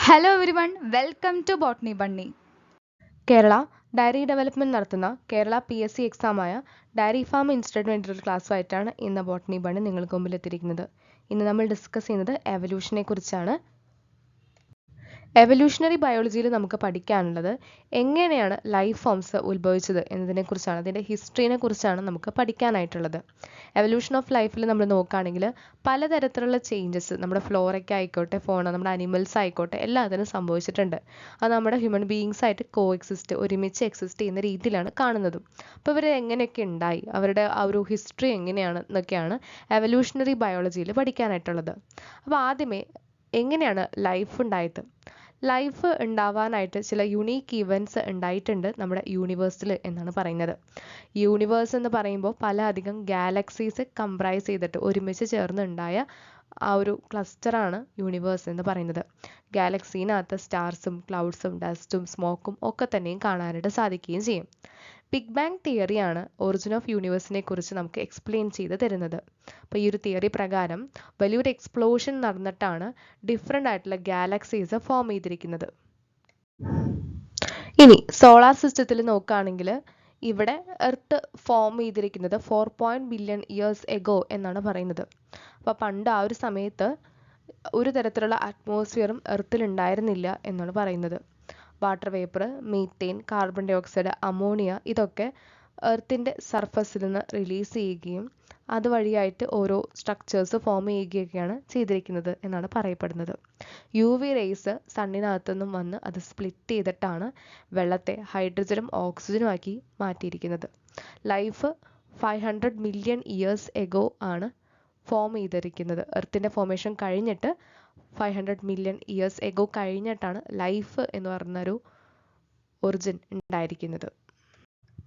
Hello everyone, welcome to botany bunny. Kerala dairy development നടത്തുന്ന Kerala PSC എക്സാമായ dairy farm institute വേണ്ടിയിട്ടുള്ള ക്ലാസ്സുമായിട്ടാണ് ഇന്ന് ബോട്ടണി ബണ്ണി നിങ്ങൾക്ക് മുമ്പിൽ എത്തിയിരിക്കുന്നത്. ഇന്ന് നമ്മൾ ഡിസ്കസ് ചെയ്യുന്നത് എവല്യൂഷനെ കുറിച്ചാണ്. എവല്യൂഷണറി ബയോളജിയിൽ നമുക്ക് പഠിക്കാനുള്ളത് എങ്ങനെയാണ് ലൈഫ് ഫോംസ് ഉത്ഭവിച്ചത് എന്നതിനെക്കുറിച്ചാണ്, അതിൻ്റെ ഹിസ്റ്ററിനെ കുറിച്ചാണ് നമുക്ക് പഠിക്കാനായിട്ടുള്ളത്. എവല്യൂഷൻ ഓഫ് ലൈഫിൽ നമ്മൾ നോക്കുകയാണെങ്കിൽ പലതരത്തിലുള്ള ചേഞ്ചസ് നമ്മുടെ ഫ്ലോറയ്ക്ക് ആയിക്കോട്ടെ, നമ്മുടെ അനിമൽസ് ആയിക്കോട്ടെ എല്ലാത്തിനും സംഭവിച്ചിട്ടുണ്ട്. അത് നമ്മുടെ ഹ്യൂമൻ ബീയിങ്സ് ആയിട്ട് ഒരുമിച്ച് എക്സിസ്റ്റ് ചെയ്യുന്ന രീതിയിലാണ് കാണുന്നതും. അപ്പോൾ ഇവർ എങ്ങനെയൊക്കെ ഉണ്ടായി, അവരുടെ ആ ഒരു ഹിസ്റ്ററി എങ്ങനെയാണ് എന്നൊക്കെയാണ് എവല്യൂഷണറി ബയോളജിയിൽ പഠിക്കാനായിട്ടുള്ളത്. അപ്പോൾ ആദ്യമേ എങ്ങനെയാണ് ലൈഫ് ഉണ്ടായത്? ലൈഫ് ഉണ്ടാവാനായിട്ട് ചില യുണീക്ക് ഇവൻറ്റ്സ് ഉണ്ടായിട്ടുണ്ട് നമ്മുടെ യൂണിവേഴ്സിൽ എന്നാണ് പറയുന്നത്. യൂണിവേഴ്സ് എന്ന് പറയുമ്പോൾ പല അധികം ഗാലക്സീസ് കംപ്രൈസ് ചെയ്തിട്ട് ഒരുമിച്ച് ചേർന്നുണ്ടായ ആ ഒരു ക്ലസ്റ്ററാണ് യൂണിവേഴ്സ് എന്ന് പറയുന്നത്. ഗാലക്സീനകത്ത് സ്റ്റാർസും ക്ലൗഡ്സും ഡസ്റ്റും സ്മോക്കും ഒക്കെ തന്നെയും കാണാനായിട്ട് സാധിക്കുകയും ചെയ്യും. ബിഗ് ബാങ് തിയറിയാണ് ഒറിജിൻ ഓഫ് യൂണിവേഴ്സിനെ കുറിച്ച് നമുക്ക് എക്സ്പ്ലെയിൻ ചെയ്ത് തരുന്നത്. അപ്പോൾ ഈ ഒരു തിയറി പ്രകാരം വലിയൊരു എക്സ്പ്ലോഷൻ നടന്നിട്ടാണ് ഡിഫറെൻ്റ് ആയിട്ടുള്ള ഗാലക്സീസ് ഫോം ചെയ്തിരിക്കുന്നത്. ഇനി സോളാർ സിസ്റ്റത്തിൽ നോക്കുകയാണെങ്കിൽ ഇവിടെ എർത്ത് ഫോം ചെയ്തിരിക്കുന്നത് 4 ബില്യൺ ഇയേഴ്സ് എഗോ എന്നാണ് പറയുന്നത്. അപ്പോൾ പണ്ട് ആ ഒരു സമയത്ത് ഒരു തരത്തിലുള്ള അറ്റ്മോസ്ഫിയറും എർത്തിൽ ഉണ്ടായിരുന്നില്ല എന്നാണ് പറയുന്നത്. Water vapour, methane, carbon dioxide, ammonia ഇതൊക്കെ എർത്തിൻ്റെ സർഫസിൽ നിന്ന് റിലീസ് ചെയ്യുകയും അതുവഴിയായിട്ട് ഓരോ സ്ട്രക്ചേഴ്സ് ഫോം ചെയ്യുകയൊക്കെയാണ് ചെയ്തിരിക്കുന്നത് എന്നാണ് പറയപ്പെടുന്നത്. UV റേസ് സണ്ണിനകത്തു നിന്നും വന്ന് അത് സ്പ്ലിറ്റ് ചെയ്തിട്ടാണ് വെള്ളത്തെ ഹൈഡ്രജനും ഓക്സിജനും ആക്കി മാറ്റിയിരിക്കുന്നത്. ലൈഫ് 500 മില്യൺ ഇയേഴ്സ് എഗോ ആണ് ഫോം ചെയ്തിരിക്കുന്നത്. എർത്തിൻ്റെ ഫോർമേഷൻ കഴിഞ്ഞിട്ട് 500 മില്യൺ ഇയേഴ്സ് എഗോ കഴിഞ്ഞിട്ടാണ് ലൈഫ് എന്ന് പറഞ്ഞൊരു ഒറിജിൻ ഉണ്ടായിരിക്കുന്നത്.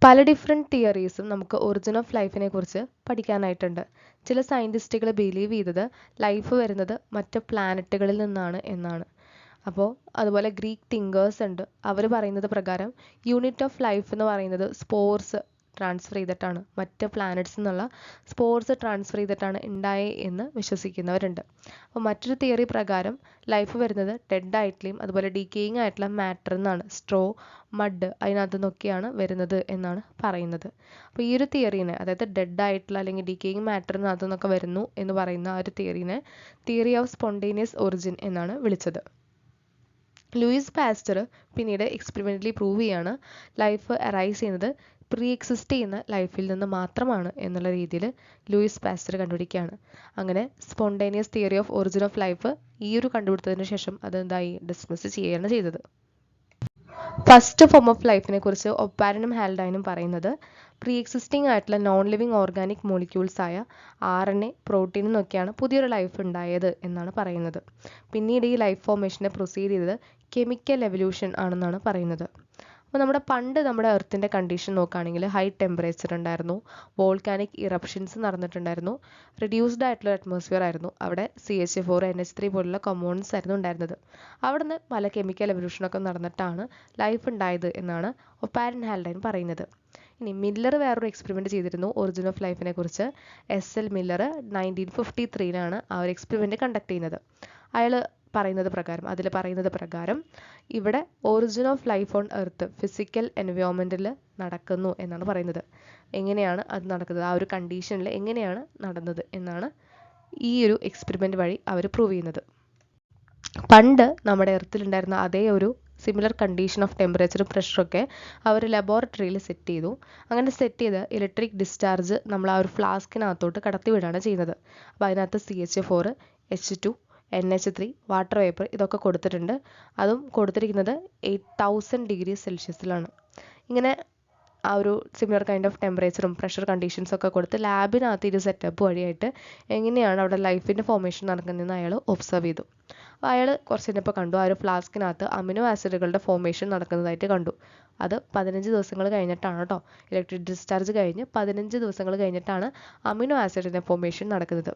പല ഡിഫറെൻറ്റ് തിയറീസും നമുക്ക് ഒറിജിൻ ഓഫ് ലൈഫിനെ കുറിച്ച് പഠിക്കാനായിട്ടുണ്ട്. ചില സയൻറ്റിസ്റ്റുകൾ ബിലീവ് ചെയ്തത് ലൈഫ് വരുന്നത് മറ്റ് പ്ലാനറ്റുകളിൽ നിന്നാണ് എന്നാണ്. അപ്പോൾ അതുപോലെ ഗ്രീക്ക് തിങ്കേഴ്സ് ഉണ്ട്, അവർ പറയുന്നത് പ്രകാരം യൂണിറ്റ് ഓഫ് ലൈഫ് എന്ന് പറയുന്നത് സ്പോർസ് ട്രാൻസ്ഫർ ചെയ്തിട്ടാണ്, മറ്റ് പ്ലാനറ്റ്സ് എന്നുള്ള സ്പോർസ് ട്രാൻസ്ഫർ ചെയ്തിട്ടാണ് ഉണ്ടായേ എന്ന് വിശ്വസിക്കുന്നവരുണ്ട്. അപ്പോൾ മറ്റൊരു തിയറി പ്രകാരം ലൈഫ് വരുന്നത് ഡെഡ് ആയിട്ടുള്ളയും അതുപോലെ ഡീക്കേയിങ് ആയിട്ടുള്ള മാറ്റർ എന്നാണ്. സ്ട്രോ, മഡ് അതിനകത്തു നിന്നൊക്കെയാണ് വരുന്നത് എന്നാണ് പറയുന്നത്. അപ്പോൾ ഈ ഒരു തിയറീനെ, അതായത് ഡെഡ് ആയിട്ടുള്ള അല്ലെങ്കിൽ ഡീക്കേയിങ് മാറ്ററിനകത്തു നിന്നൊക്കെ വരുന്നു എന്ന് പറയുന്ന ആ ഒരു തിയറീനെ തിയറി ഓഫ് സ്പോണ്ടേനിയസ് ഒറിജിൻ എന്നാണ് വിളിച്ചത്. ലൂയിസ് പാസ്റ്റർ പിന്നീട് എക്സ്പെരിമെൻ്റലി പ്രൂവ് ചെയ്യാണ് ലൈഫ് അറൈസ് ചെയ്യുന്നത് പ്രീ എക്സിസ്റ്റ് ചെയ്യുന്ന ലൈഫിൽ നിന്ന് മാത്രമാണ് എന്നുള്ള രീതിയിൽ ലൂയിസ് പാസ്റ്റർ കണ്ടുപിടിക്കുകയാണ്. അങ്ങനെ spontaneous theory of origin of life ഈ ഒരു കണ്ടുപിടുത്തത്തിന് ശേഷം അതെന്തായി ഡിസ്മിസ് ചെയ്യുകയാണ് ചെയ്തത്. ഫസ്റ്റ് ഫോം ഓഫ് ലൈഫിനെ കുറിച്ച് ഒപ്പാരനും ഹാൽഡൈനും പറയുന്നത് പ്രീ എക്സിസ്റ്റിംഗ് ആയിട്ടുള്ള നോൺ ലിവിങ് ഓർഗാനിക് മോളിക്യൂൾസ് ആയ RNA, പ്രോട്ടീൻ എന്നൊക്കെയാണ് പുതിയൊരു ലൈഫ് ഉണ്ടായത് എന്നാണ് പറയുന്നത്. പിന്നീട് ഈ ലൈഫ് ഫോർമേഷനെ പ്രൊസീഡ് ചെയ്തത് കെമിക്കൽ എവല്യൂഷൻ ആണെന്നാണ് പറയുന്നത്. അപ്പോൾ നമ്മുടെ എർത്തിൻ്റെ കണ്ടീഷൻ നോക്കുകയാണെങ്കിൽ ഹൈ ടെമ്പറേച്ചർ ഉണ്ടായിരുന്നു, വോൾക്കാനിക് ഇറപ്ഷൻസ് നടന്നിട്ടുണ്ടായിരുന്നു, റിഡ്യൂസ്ഡ് ആയിട്ടുള്ള അറ്റ്മോസ്ഫിയർ ആയിരുന്നു, അവിടെ CH4, NH3 പോലുള്ള കോമ്പൗണ്ട്സ് ആയിരുന്നു ഉണ്ടായിരുന്നത്. അവിടെ നിന്ന് പല കെമിക്കൽ എവല്യൂഷനൊക്കെ നടന്നിട്ടാണ് ലൈഫ് ഉണ്ടായത് എന്നാണ് ഒപ്പാരൻ ഹാൽഡൈൻ പറയുന്നത്. ഇനി മില്ലർ വേറൊരു എക്സ്പെരിമെൻറ്റ് ചെയ്തിരുന്നു ഒറിജിൻ ഓഫ് ലൈഫിനെ കുറിച്ച്. SL മില്ലർ 1953 ആ ഒരു എക്സ്പെരിമെൻറ്റ് കണ്ടക്ട് ചെയ്യുന്നത്. അതിൽ പറയുന്നത് പ്രകാരം ഇവിടെ origin of life on earth physical എൻവയോൺമെൻറ്റിൽ നടക്കുന്നു എന്നാണ് പറയുന്നത്. എങ്ങനെയാണ് അത് നടക്കുന്നത്, ആ ഒരു കണ്ടീഷനിൽ എങ്ങനെയാണ് നടന്നത് എന്നാണ് ഈ ഒരു എക്സ്പെരിമെൻ്റ് വഴി അവർ പ്രൂവ് ചെയ്യുന്നത്. പണ്ട് നമ്മുടെ എർത്തിലുണ്ടായിരുന്ന അതേ ഒരു സിമിലർ കണ്ടീഷൻ ഓഫ് ടെമ്പറേച്ചറും പ്രഷറൊക്കെ അവർ ലബോറട്ടറിയിൽ സെറ്റ് ചെയ്തു. അങ്ങനെ സെറ്റ് ചെയ്ത് ഇലക്ട്രിക് ഡിസ്ചാർജ് നമ്മൾ ആ ഒരു ഫ്ലാസ്കിനകത്തോട്ട് കടത്തിവിടുകയാണ് ചെയ്യുന്നത്. അപ്പോൾ അതിനകത്ത് CH4, H2, NH3, water vapour ഇതൊക്കെ കൊടുത്തിട്ടുണ്ട്. അതും കൊടുത്തിരിക്കുന്നത് 8000 ഡിഗ്രി സെൽഷ്യസിലാണ്. ഇങ്ങനെ ആ ഒരു സിമിലർ കൈൻഡ് ഓഫ് ടെമ്പറേച്ചറും പ്രഷർ കണ്ടീഷൻസ് ഒക്കെ കൊടുത്ത് ലാബിനകത്ത് ഇത് സെറ്റപ്പ് വഴിയായിട്ട് എങ്ങനെയാണ് അവിടെ ലൈഫിൻ്റെ ഫോർമേഷൻ നടക്കുന്നതെന്ന് അയാൾ ഒബ്സർവ് ചെയ്തു. അപ്പോൾ അയാൾ കുറച്ച് കഴിഞ്ഞപ്പോൾ കണ്ടു ആ ഒരു ഫ്ലാസ്കിനകത്ത് അമിനോ ആസിഡുകളുടെ ഫോർമേഷൻ നടക്കുന്നതായിട്ട് കണ്ടു. അത് 15 ദിവസങ്ങൾ കഴിഞ്ഞിട്ടാണ് കേട്ടോ, ഇലക്ട്രിക് ഡിസ്ചാർജ് കഴിഞ്ഞ് 15 ദിവസങ്ങൾ കഴിഞ്ഞിട്ടാണ് അമിനോ ആസിഡിൻ്റെ ഫോർമേഷൻ നടക്കുന്നത്.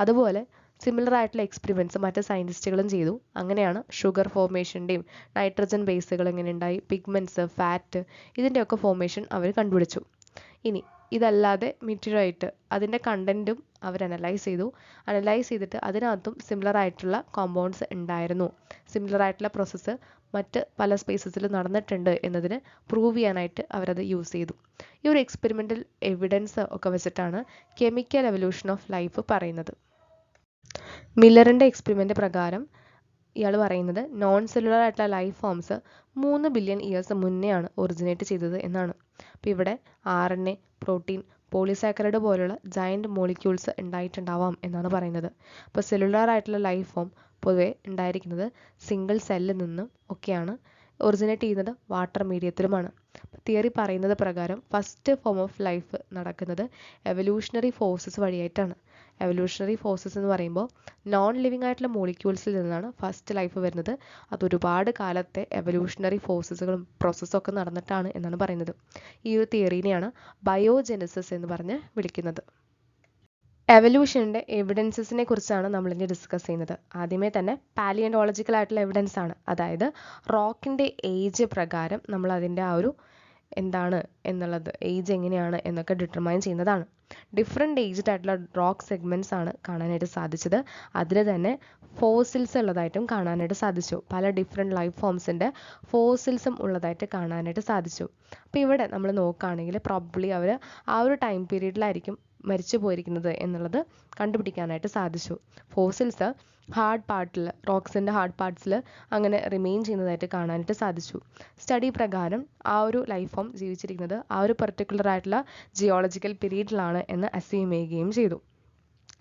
അതുപോലെ സിമിലർ ആയിട്ടുള്ള എക്സ്പെരിമെൻറ്റ്സ് മറ്റ് സയൻറ്റിസ്റ്റുകളും ചെയ്തു. അങ്ങനെയാണ് ഷുഗർ ഫോർമേഷൻ്റെയും നൈട്രജൻ ബേസുകൾ എങ്ങനെ ഉണ്ടായി, പിഗ്മെൻറ്റ്സ്, ഫാറ്റ് ഇതിൻ്റെയൊക്കെ ഫോർമേഷൻ അവർ കണ്ടുപിടിച്ചു. ഇനി ഇതല്ലാതെ മീറ്റിയോറൈറ്റ് അതിൻ്റെ കണ്ടൻറ്റും അവർ അനലൈസ് ചെയ്തിട്ട് അതിനകത്തും സിമിലർ ആയിട്ടുള്ള കോമ്പൗണ്ട്സ് ഉണ്ടായിരുന്നു, സിമിലർ ആയിട്ടുള്ള പ്രോസസ്സ് മറ്റ് പല സ്പേസസിൽ നടന്നിട്ടുണ്ട് എന്നതിന് പ്രൂവ് ചെയ്യാനായിട്ട് അവരത് യൂസ് ചെയ്തു. ഈ ഒരു എക്സ്പെരിമെൻ്റൽ എവിഡൻസ് ഒക്കെ വെച്ചിട്ടാണ് കെമിക്കൽ എവല്യൂഷൻ ഓഫ് ലൈഫ് പറയുന്നത്. മില്ലറിൻ്റെ എക്സ്പെരിമെൻ്റ് പ്രകാരം ഇയാൾ പറയുന്നത് നോൺ സെല്ലുലർ ആയിട്ടുള്ള ലൈഫ് ഫോംസ് 3 ബില്യൺ ഇയേഴ്സ് മുന്നെയാണ് ഒറിജിനേറ്റ് ചെയ്തത് എന്നാണ്. അപ്പോൾ ഇവിടെ RNA, പ്രോട്ടീൻ, പോളിസാക്കറൈഡ് പോലുള്ള ജയൻറ്റ് മോളിക്യൂൾസ് ഉണ്ടായിട്ടുണ്ടാവാം എന്നാണ് പറയുന്നത്. അപ്പോൾ സെല്ലുലാർ ആയിട്ടുള്ള ലൈഫ് ഫോം പൊതുവെ ഉണ്ടായിരിക്കുന്നത് സിംഗിൾ സെല്ലിൽ നിന്നും ഒക്കെയാണ്, ഒറിജിനേറ്റ് ചെയ്യുന്നത് വാട്ടർ മീഡിയത്തിലുമാണ്. തിയറി പറയുന്നത് പ്രകാരം ഫസ്റ്റ് ഫോം ഓഫ് ലൈഫ് നടക്കുന്നത് എവല്യൂഷണറി ഫോഴ്സസ് വഴിയായിട്ടാണ്. എവല്യൂഷണറി ഫോഴ്സസ് എന്ന് പറയുമ്പോൾ നോൺ ലിവിങ് ആയിട്ടുള്ള മോളിക്യൂൾസിൽ നിന്നാണ് ഫസ്റ്റ് ലൈഫ് വരുന്നത്. അത് ഒരുപാട് കാലത്തെ എവല്യൂഷണറി ഫോഴ്സസുകളും പ്രോസസ്സും ഒക്കെ നടന്നിട്ടാണ് എന്നാണ് പറയുന്നത്. ഈ ഒരു തിയറിനെയാണ് ബയോജെനസിസ് എന്ന് പറഞ്ഞ് വിളിക്കുന്നത്. എവല്യൂഷൻ്റെ എവിഡൻസസിനെ കുറിച്ചാണ് നമ്മളിനി ഡിസ്കസ് ചെയ്യുന്നത്. ആദ്യമേ തന്നെ പാലിയൻറ്റോളജിക്കൽ ആയിട്ടുള്ള എവിഡൻസ് ആണ്, അതായത് റോക്കിൻ്റെ ഏജ് പ്രകാരം നമ്മൾ അതിൻ്റെ ആ ഒരു എന്താണ് എന്നുള്ളത്, ഏജ് എങ്ങനെയാണ് എന്നൊക്കെ ഡിറ്റർമൈൻ ചെയ്യുന്നതാണ്. ഡിഫറെൻ്റ് ഏജ്ഡ് ആയിട്ടുള്ള റോക്ക് സെഗ്മെൻറ്റ്സ് ആണ് കാണാനായിട്ട് സാധിച്ചത്. അതിൽ തന്നെ ഫോസിൽസ് ഉള്ളതായിട്ടും കാണാനായിട്ട് സാധിച്ചു. പല ഡിഫറെൻറ്റ് ലൈഫ് ഫോംസിൻ്റെ ഫോസിൽസും ഉള്ളതായിട്ട് കാണാനായിട്ട് സാധിച്ചു. അപ്പോൾ ഇവിടെ നമ്മൾ നോക്കുകയാണെങ്കിൽ പ്രോബബ്ലി അവർ ആ ഒരു ടൈം പീരീഡിലായിരിക്കും മരിച്ചു പോയിരിക്കുന്നത് എന്നുള്ളത് കണ്ടുപിടിക്കാനായിട്ട് സാധിച്ചു. ഫോസിൽസ് ഹാർഡ് പാർട്ടിൽ, റോക്സിൻ്റെ ഹാർഡ് പാർട്സിൽ അങ്ങനെ റിമെയിൻ ചെയ്യുന്നതായിട്ട് കാണാനായിട്ട് സാധിച്ചു. സ്റ്റഡി പ്രകാരം ആ ഒരു ലൈഫ് ഫോം ജീവിച്ചിരിക്കുന്നത് ആ ഒരു പെർട്ടിക്കുലർ ആയിട്ടുള്ള ജിയോളജിക്കൽ പീരീഡിലാണ് എന്ന് അസ്യൂം ചെയ്യുകയും ചെയ്തു.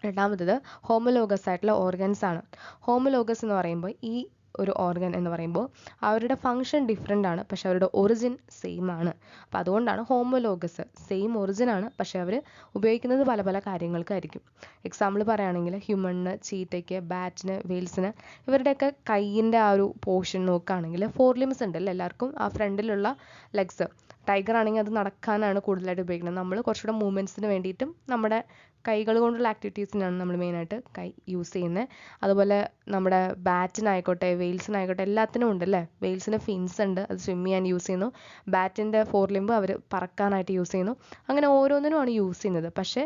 രണ്ടാമത്തത് ഹോമോലോഗസ് ആയിട്ടുള്ള ഓർഗൻസ് ആണ്. ഹോമോലോഗസ് എന്ന് പറയുമ്പോൾ ഈ ഒരു ഓർഗൻ എന്ന് പറയുമ്പോൾ അവരുടെ ഫങ്ഷൻ ഡിഫറെൻ്റ് ആണ്, പക്ഷെ അവരുടെ ഒറിജിൻ സെയിം ആണ്. അപ്പോൾ അതുകൊണ്ടാണ് ഹോമോലോഗസ്, സെയിം ഒറിജിൻ ആണ്, പക്ഷെ അവർ ഉപയോഗിക്കുന്നത് പല പല കാര്യങ്ങൾക്കായിരിക്കും. എക്സാമ്പിൾ പറയുകയാണെങ്കിൽ ഹ്യൂമണിന്, ചീറ്റയ്ക്ക്, ബാറ്റിന്, വെയിൽസിന് ഇവരുടെയൊക്കെ കൈയിൻ്റെ ആ ഒരു പോർഷൻ നോക്കുകയാണെങ്കിൽ 4 ലിംസ് ഉണ്ട് അല്ലേ എല്ലാവർക്കും. ആ ഫ്രണ്ടിലുള്ള ലെഗ്സ്, ടൈഗർ ആണെങ്കിൽ അത് നടക്കാനാണ് കൂടുതലായിട്ട് ഉപയോഗിക്കുന്നത്. നമ്മൾ കുറച്ചുകൂടെ മൂവ്മെൻറ്റ്സിന് വേണ്ടിയിട്ടും നമ്മുടെ കൈകൾ കൊണ്ടുള്ള ആക്ടിവിറ്റീസിനാണ് നമ്മൾ മെയിനായിട്ട് കൈ യൂസ് ചെയ്യുന്നത്. അതുപോലെ നമ്മുടെ ബാറ്റിനായിക്കോട്ടെ വെയിൽസിനായിക്കോട്ടെ എല്ലാത്തിനും ഉണ്ടല്ലേ. വെയിൽസിന് ഫിൻസ് ഉണ്ട്, അത് സ്വിം ചെയ്യാൻ യൂസ് ചെയ്യുന്നു. ബാറ്റിൻ്റെ 4 ലിംബ് അവർ പറക്കാനായിട്ട് യൂസ് ചെയ്യുന്നു. അങ്ങനെ ഓരോന്നിനുമാണ് യൂസ് ചെയ്യുന്നത്, പക്ഷേ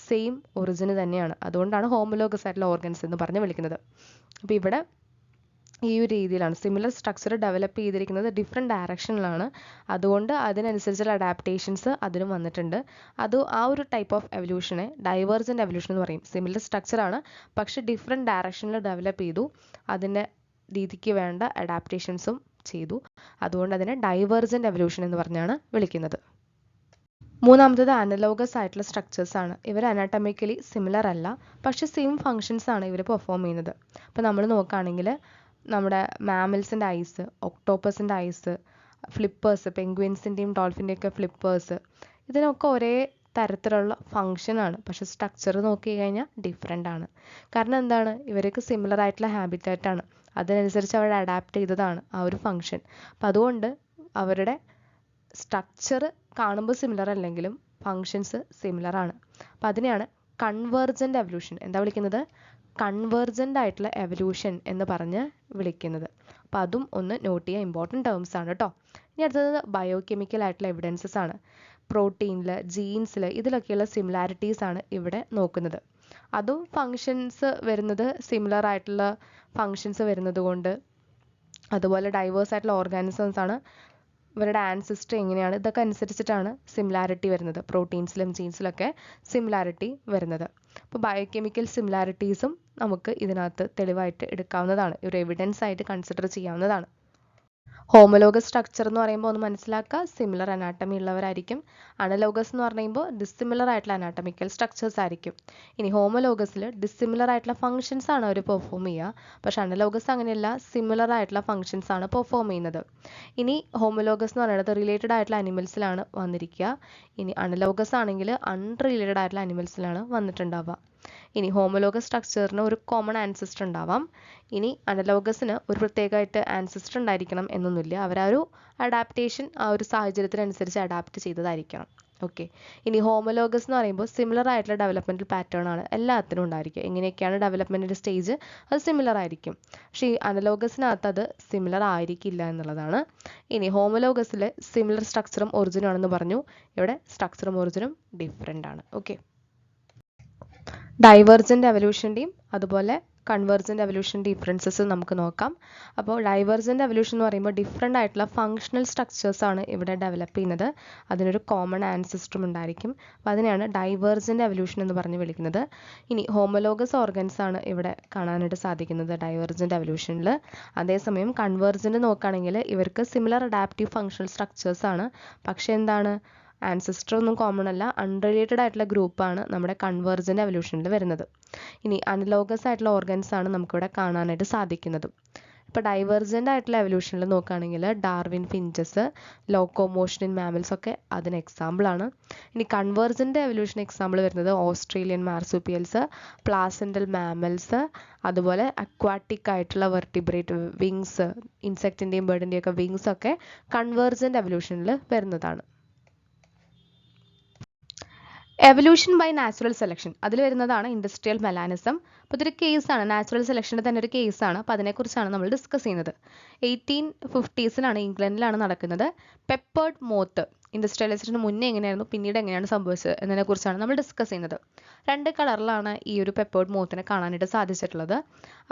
സെയിം ഒറിജിന് തന്നെയാണ്. അതുകൊണ്ടാണ് ഹോമോലോഗസ് ആയിട്ടുള്ള ഓർഗൻസ് എന്ന് പറഞ്ഞ് വിളിക്കുന്നത്. അപ്പോൾ ഇവിടെ ഈ ഒരു രീതിയിലാണ് സിമിലർ സ്ട്രക്ചർ ഡെവലപ്പ് ചെയ്തിരിക്കുന്നത്, ഡിഫറെൻറ്റ് ഡയറക്ഷനിലാണ്. അതുകൊണ്ട് അതിനനുസരിച്ചുള്ള അഡാപ്റ്റേഷൻസ് അതിനും വന്നിട്ടുണ്ട്. അത് ആ ഒരു ടൈപ്പ് ഓഫ് എവല്യൂഷനെ ഡൈവേർജൻ്റ് എവല്യൂഷൻ എന്ന് പറയും. സിമിലർ സ്ട്രക്ചറാണ്, പക്ഷേ ഡിഫറെൻറ്റ് ഡയറക്ഷനിൽ ഡെവലപ്പ് ചെയ്തു, അതിൻ്റെ രീതിക്ക് വേണ്ട അഡാപ്റ്റേഷൻസും ചെയ്തു. അതുകൊണ്ട് അതിനെ ഡൈവേർജൻ്റ് എവല്യൂഷൻ എന്ന് പറഞ്ഞാണ് വിളിക്കുന്നത്. മൂന്നാമത്തത് അനലോഗസ് ആയിട്ടുള്ള സ്ട്രക്ചേഴ്സ് ആണ്. ഇവർ അനാട്ടമിക്കലി സിമിലർ അല്ല, പക്ഷേ സെയിം ഫങ്ഷൻസ് ആണ് ഇവർ പെർഫോം ചെയ്യുന്നത്. അപ്പോൾ നമ്മൾ നോക്കുകയാണെങ്കിൽ നമ്മുടെ മാമൽസിൻ്റെ ഐസ്, ഒക്ടോപ്പസിൻ്റെ ഐസ്, ഫ്ലിപ്പേഴ്സ്, പെൻഗ്വിൻസിൻ്റെയും ഡോൾഫിൻ്റെയൊക്കെ ഫ്ലിപ്പേഴ്സ്, ഇതിനൊക്കെ ഒരേ തരത്തിലുള്ള ഫങ്ഷനാണ്, പക്ഷേ സ്ട്രക്ചർ നോക്കി കഴിഞ്ഞാൽ ഡിഫറെൻ്റ് ആണ്. കാരണം എന്താണ്, ഇവർക്ക് സിമിലർ ആയിട്ടുള്ള ഹാബിറ്റാറ്റാണ്, അതിനനുസരിച്ച് അവർ അഡാപ്റ്റ് ചെയ്തതാണ് ആ ഒരു ഫങ്ഷൻ. അപ്പം അതുകൊണ്ട് അവരുടെ സ്ട്രക്ചർ കാണുമ്പോൾ സിമിലർ അല്ലെങ്കിലും ഫങ്ഷൻസ് സിമിലർ ആണ്. അപ്പം അതിനെയാണ് കൺവേർജൻ്റ് എവല്യൂഷൻ എന്താ വിളിക്കുന്നത്, കൺവേർജൻ്റ് ആയിട്ടുള്ള എവല്യൂഷൻ എന്ന് പറഞ്ഞ് വിളിക്കുന്നത്. അപ്പം അതും ഒന്ന് നോട്ട് ചെയ്യുക, ഇമ്പോർട്ടൻറ്റ് ടേംസ് ആണ് കേട്ടോ. ഇനി അടുത്തത് ബയോകെമിക്കൽ ആയിട്ടുള്ള എവിഡൻസസ് ആണ്. പ്രോട്ടീനിൽ, ജീൻസിൽ ഇതിലൊക്കെയുള്ള സിമിലാരിറ്റീസ് ആണ് ഇവിടെ നോക്കുന്നത്. അതും ഫങ്ഷൻസ് വരുന്നത് സിമിലർ ആയിട്ടുള്ള ഫങ്ഷൻസ് വരുന്നത് കൊണ്ട്, അതുപോലെ ഡൈവേഴ്സ് ആയിട്ടുള്ള ഓർഗാനിസംസ് ആണ്, ഇവരുടെ ആൻസിസ്റ്റർ എങ്ങനെയാണ്, ഇതൊക്കെ അനുസരിച്ചിട്ടാണ് സിമിലാരിറ്റി വരുന്നത്. പ്രോട്ടീൻസിലും ജീൻസിലൊക്കെ സിമിലാരിറ്റി വരുന്നത്. അപ്പോൾ ബയോകെമിക്കൽ സിമിലാരിറ്റീസും നമുക്ക് ഇതിനകത്ത് തെളിവായിട്ട് എടുക്കാവുന്നതാണ്, ഒരു എവിഡൻസ് ആയിട്ട് കൺസിഡർ ചെയ്യാവുന്നതാണ്. ഹോമോലോഗസ് സ്ട്രക്ചർ എന്ന് പറയുമ്പോൾ ഒന്ന് മനസ്സിലാക്കുക, സിമിലർ അനാട്ടമി ഉള്ളവരായിരിക്കും. അനലോഗസ് എന്ന് പറയുമ്പോൾ ഡിസിമിലർ ആയിട്ടുള്ള അനാട്ടമിക്കൽ സ്ട്രക്ചേഴ്സ് ആയിരിക്കും. ഇനി ഹോമോലോഗസിൽ ഡിസിമിലർ ആയിട്ടുള്ള ഫങ്ഷൻസ് ആണ് അവർ പെർഫോം ചെയ്യുക, പക്ഷെ അനലോഗസ് അങ്ങനെയല്ല, സിമിലർ ആയിട്ടുള്ള ഫങ്ഷൻസ് ആണ് പെർഫോം ചെയ്യുന്നത്. ഇനി ഹോമോലോഗസ് എന്ന് പറയുന്നത് റിലേറ്റഡ് ആയിട്ടുള്ള അനിമൽസിലാണ് വന്നിരിക്കുക. ഇനി അനലോഗസ് ആണെങ്കിൽ അൺറിലേറ്റഡ് ആയിട്ടുള്ള അനിമൽസിലാണ് വന്നിട്ടുണ്ടാവുക. ഇനി ഹോമോലോഗസ് സ്ട്രക്ചറിന് ഒരു കോമൺ ആൻസിസ്റ്റർ ഉണ്ടാവാം. ഇനി അനലോഗസിന് ഒരു പ്രത്യേകമായിട്ട് ആൻസിസ്റ്റർ ഉണ്ടായിരിക്കണം എന്നൊന്നുമില്ല, അവർ ആ ഒരു അഡാപ്റ്റേഷൻ ആ ഒരു സാഹചര്യത്തിനനുസരിച്ച് അഡാപ്റ്റ് ചെയ്തതായിരിക്കണം. ഓക്കെ. ഇനി ഹോമോലോഗസ് എന്ന് പറയുമ്പോൾ സിമിലർ ആയിട്ടുള്ള ഡെവലപ്മെൻറ്റൽ പാറ്റേൺ ആണ് എല്ലാത്തിനും ഉണ്ടായിരിക്കുക. എങ്ങനെയൊക്കെയാണ് ഡെവലപ്മെൻറ്റിൻ്റെ സ്റ്റേജ്, അത് സിമിലർ ആയിരിക്കും. പക്ഷേ ഈ അനലോഗസിനകത്ത് അത് സിമിലർ ആയിരിക്കില്ല എന്നുള്ളതാണ്. ഇനി ഹോമോലോഗസിൽ സിമിലർ സ്ട്രക്ചറും ഒറിജിനും ആണെന്ന് പറഞ്ഞു. ഇവിടെ സ്ട്രക്ചറും ഒറിജിനും ഡിഫറെൻ്റ് ആണ്. ഓക്കെ. ഡൈവേർജൻ്റ് എവല്യൂഷൻ്റെയും അതുപോലെ കൺവേർജൻ്റ് എവല്യൂഷൻ ഡിഫറൻസസ് നമുക്ക് നോക്കാം. അപ്പോൾ ഡൈവേർജൻ്റ് എവല്യൂഷൻ എന്ന് പറയുമ്പോൾ ഡിഫറെൻ്റ് ആയിട്ടുള്ള ഫങ്ഷണൽ സ്ട്രക്ചേഴ്സ് ആണ് ഇവിടെ ഡെവലപ്പ് ചെയ്യുന്നത്. അതിനൊരു കോമൺ ആൻസിസ്റ്ററും ഉണ്ടായിരിക്കും. അപ്പോൾ അതിനെയാണ് ഡൈവേർജൻ്റ് എവല്യൂഷൻ എന്ന് പറഞ്ഞ് വിളിക്കുന്നത്. ഇനി ഹോമോലോഗസ് ഓർഗൻസ് ആണ് ഇവിടെ കാണാനായിട്ട് സാധിക്കുന്നത് ഡൈവേർജൻ്റ് എവല്യൂഷനിൽ. അതേസമയം കൺവേർജൻ്റ് നോക്കുകയാണെങ്കിൽ ഇവർക്ക് സിമിലർ അഡാപ്റ്റീവ് ഫങ്ഷണൽ സ്ട്രക്ചേഴ്സ് ആണ്. പക്ഷേ എന്താണ്, ആൻസിസ്റ്റർ ഒന്നും കോമൺ അല്ല, അൺറിലേറ്റഡ് ആയിട്ടുള്ള ഗ്രൂപ്പാണ് നമ്മുടെ കൺവേർജൻ്റ് എവല്യൂഷനിൽ വരുന്നത്. ഇനി അനലോഗസ് ആയിട്ടുള്ള ഓർഗൻസ് ആണ് നമുക്കിവിടെ കാണാനായിട്ട് സാധിക്കുന്നത്. ഇപ്പോൾ ഡൈവേർജൻ്റ് ആയിട്ടുള്ള എവല്യൂഷനിൽ നോക്കുകയാണെങ്കിൽ Darwin finches, locomotion in mammals ഒക്കെ അതിന് എക്സാമ്പിളാണ്. ഇനി കൺവേർജൻ്റ് എവല്യൂഷൻ എക്സാമ്പിൾ വരുന്നത് ഓസ്ട്രേലിയൻ മാർസുപ്പിയൽസ്, പ്ലാസെൻ്റൽ മാമൽസ്, അതുപോലെ അക്വാട്ടിക് ആയിട്ടുള്ള വെർട്ടിബ്രേറ്റ് വിങ്സ്, ഇൻസെക്റ്റിൻ്റെയും ബേർഡിൻ്റെയും ഒക്കെ വിങ്സ് ഒക്കെ കൺവേർജൻ്റ് എവല്യൂഷനിൽ വരുന്നതാണ്. എവല്യൂഷൻ ബൈ നാച്ചുറൽ സെലക്ഷൻ അതിൽ വരുന്നതാണ് ഇൻഡസ്ട്രിയൽ മെലാനിസം. അപ്പോൾ ഇതൊരു കേസാണ്, നാച്ചുറൽ സെലക്ഷൻ്റെ തന്നെ ഒരു കേസാണ്. അപ്പോൾ അതിനെക്കുറിച്ചാണ് നമ്മൾ ഡിസ്കസ് ചെയ്യുന്നത്. 1850s ഇംഗ്ലണ്ടിലാണ് നടക്കുന്നത്. പെപ്പേർഡ് മോത്ത് ഇൻഡസ്ട്രിയലൈസേഷന് മുന്നേ എങ്ങനെയായിരുന്നു, പിന്നീട് എങ്ങനെയാണ് സംഭവിച്ചത് എന്നതിനെക്കുറിച്ചാണ് നമ്മൾ ഡിസ്കസ് ചെയ്യുന്നത്. 2 കളറിലാണ് ഈ ഒരു പെപ്പേർഡ് മോത്തിനെ കാണാനായിട്ട് സാധിച്ചിട്ടുള്ളത്.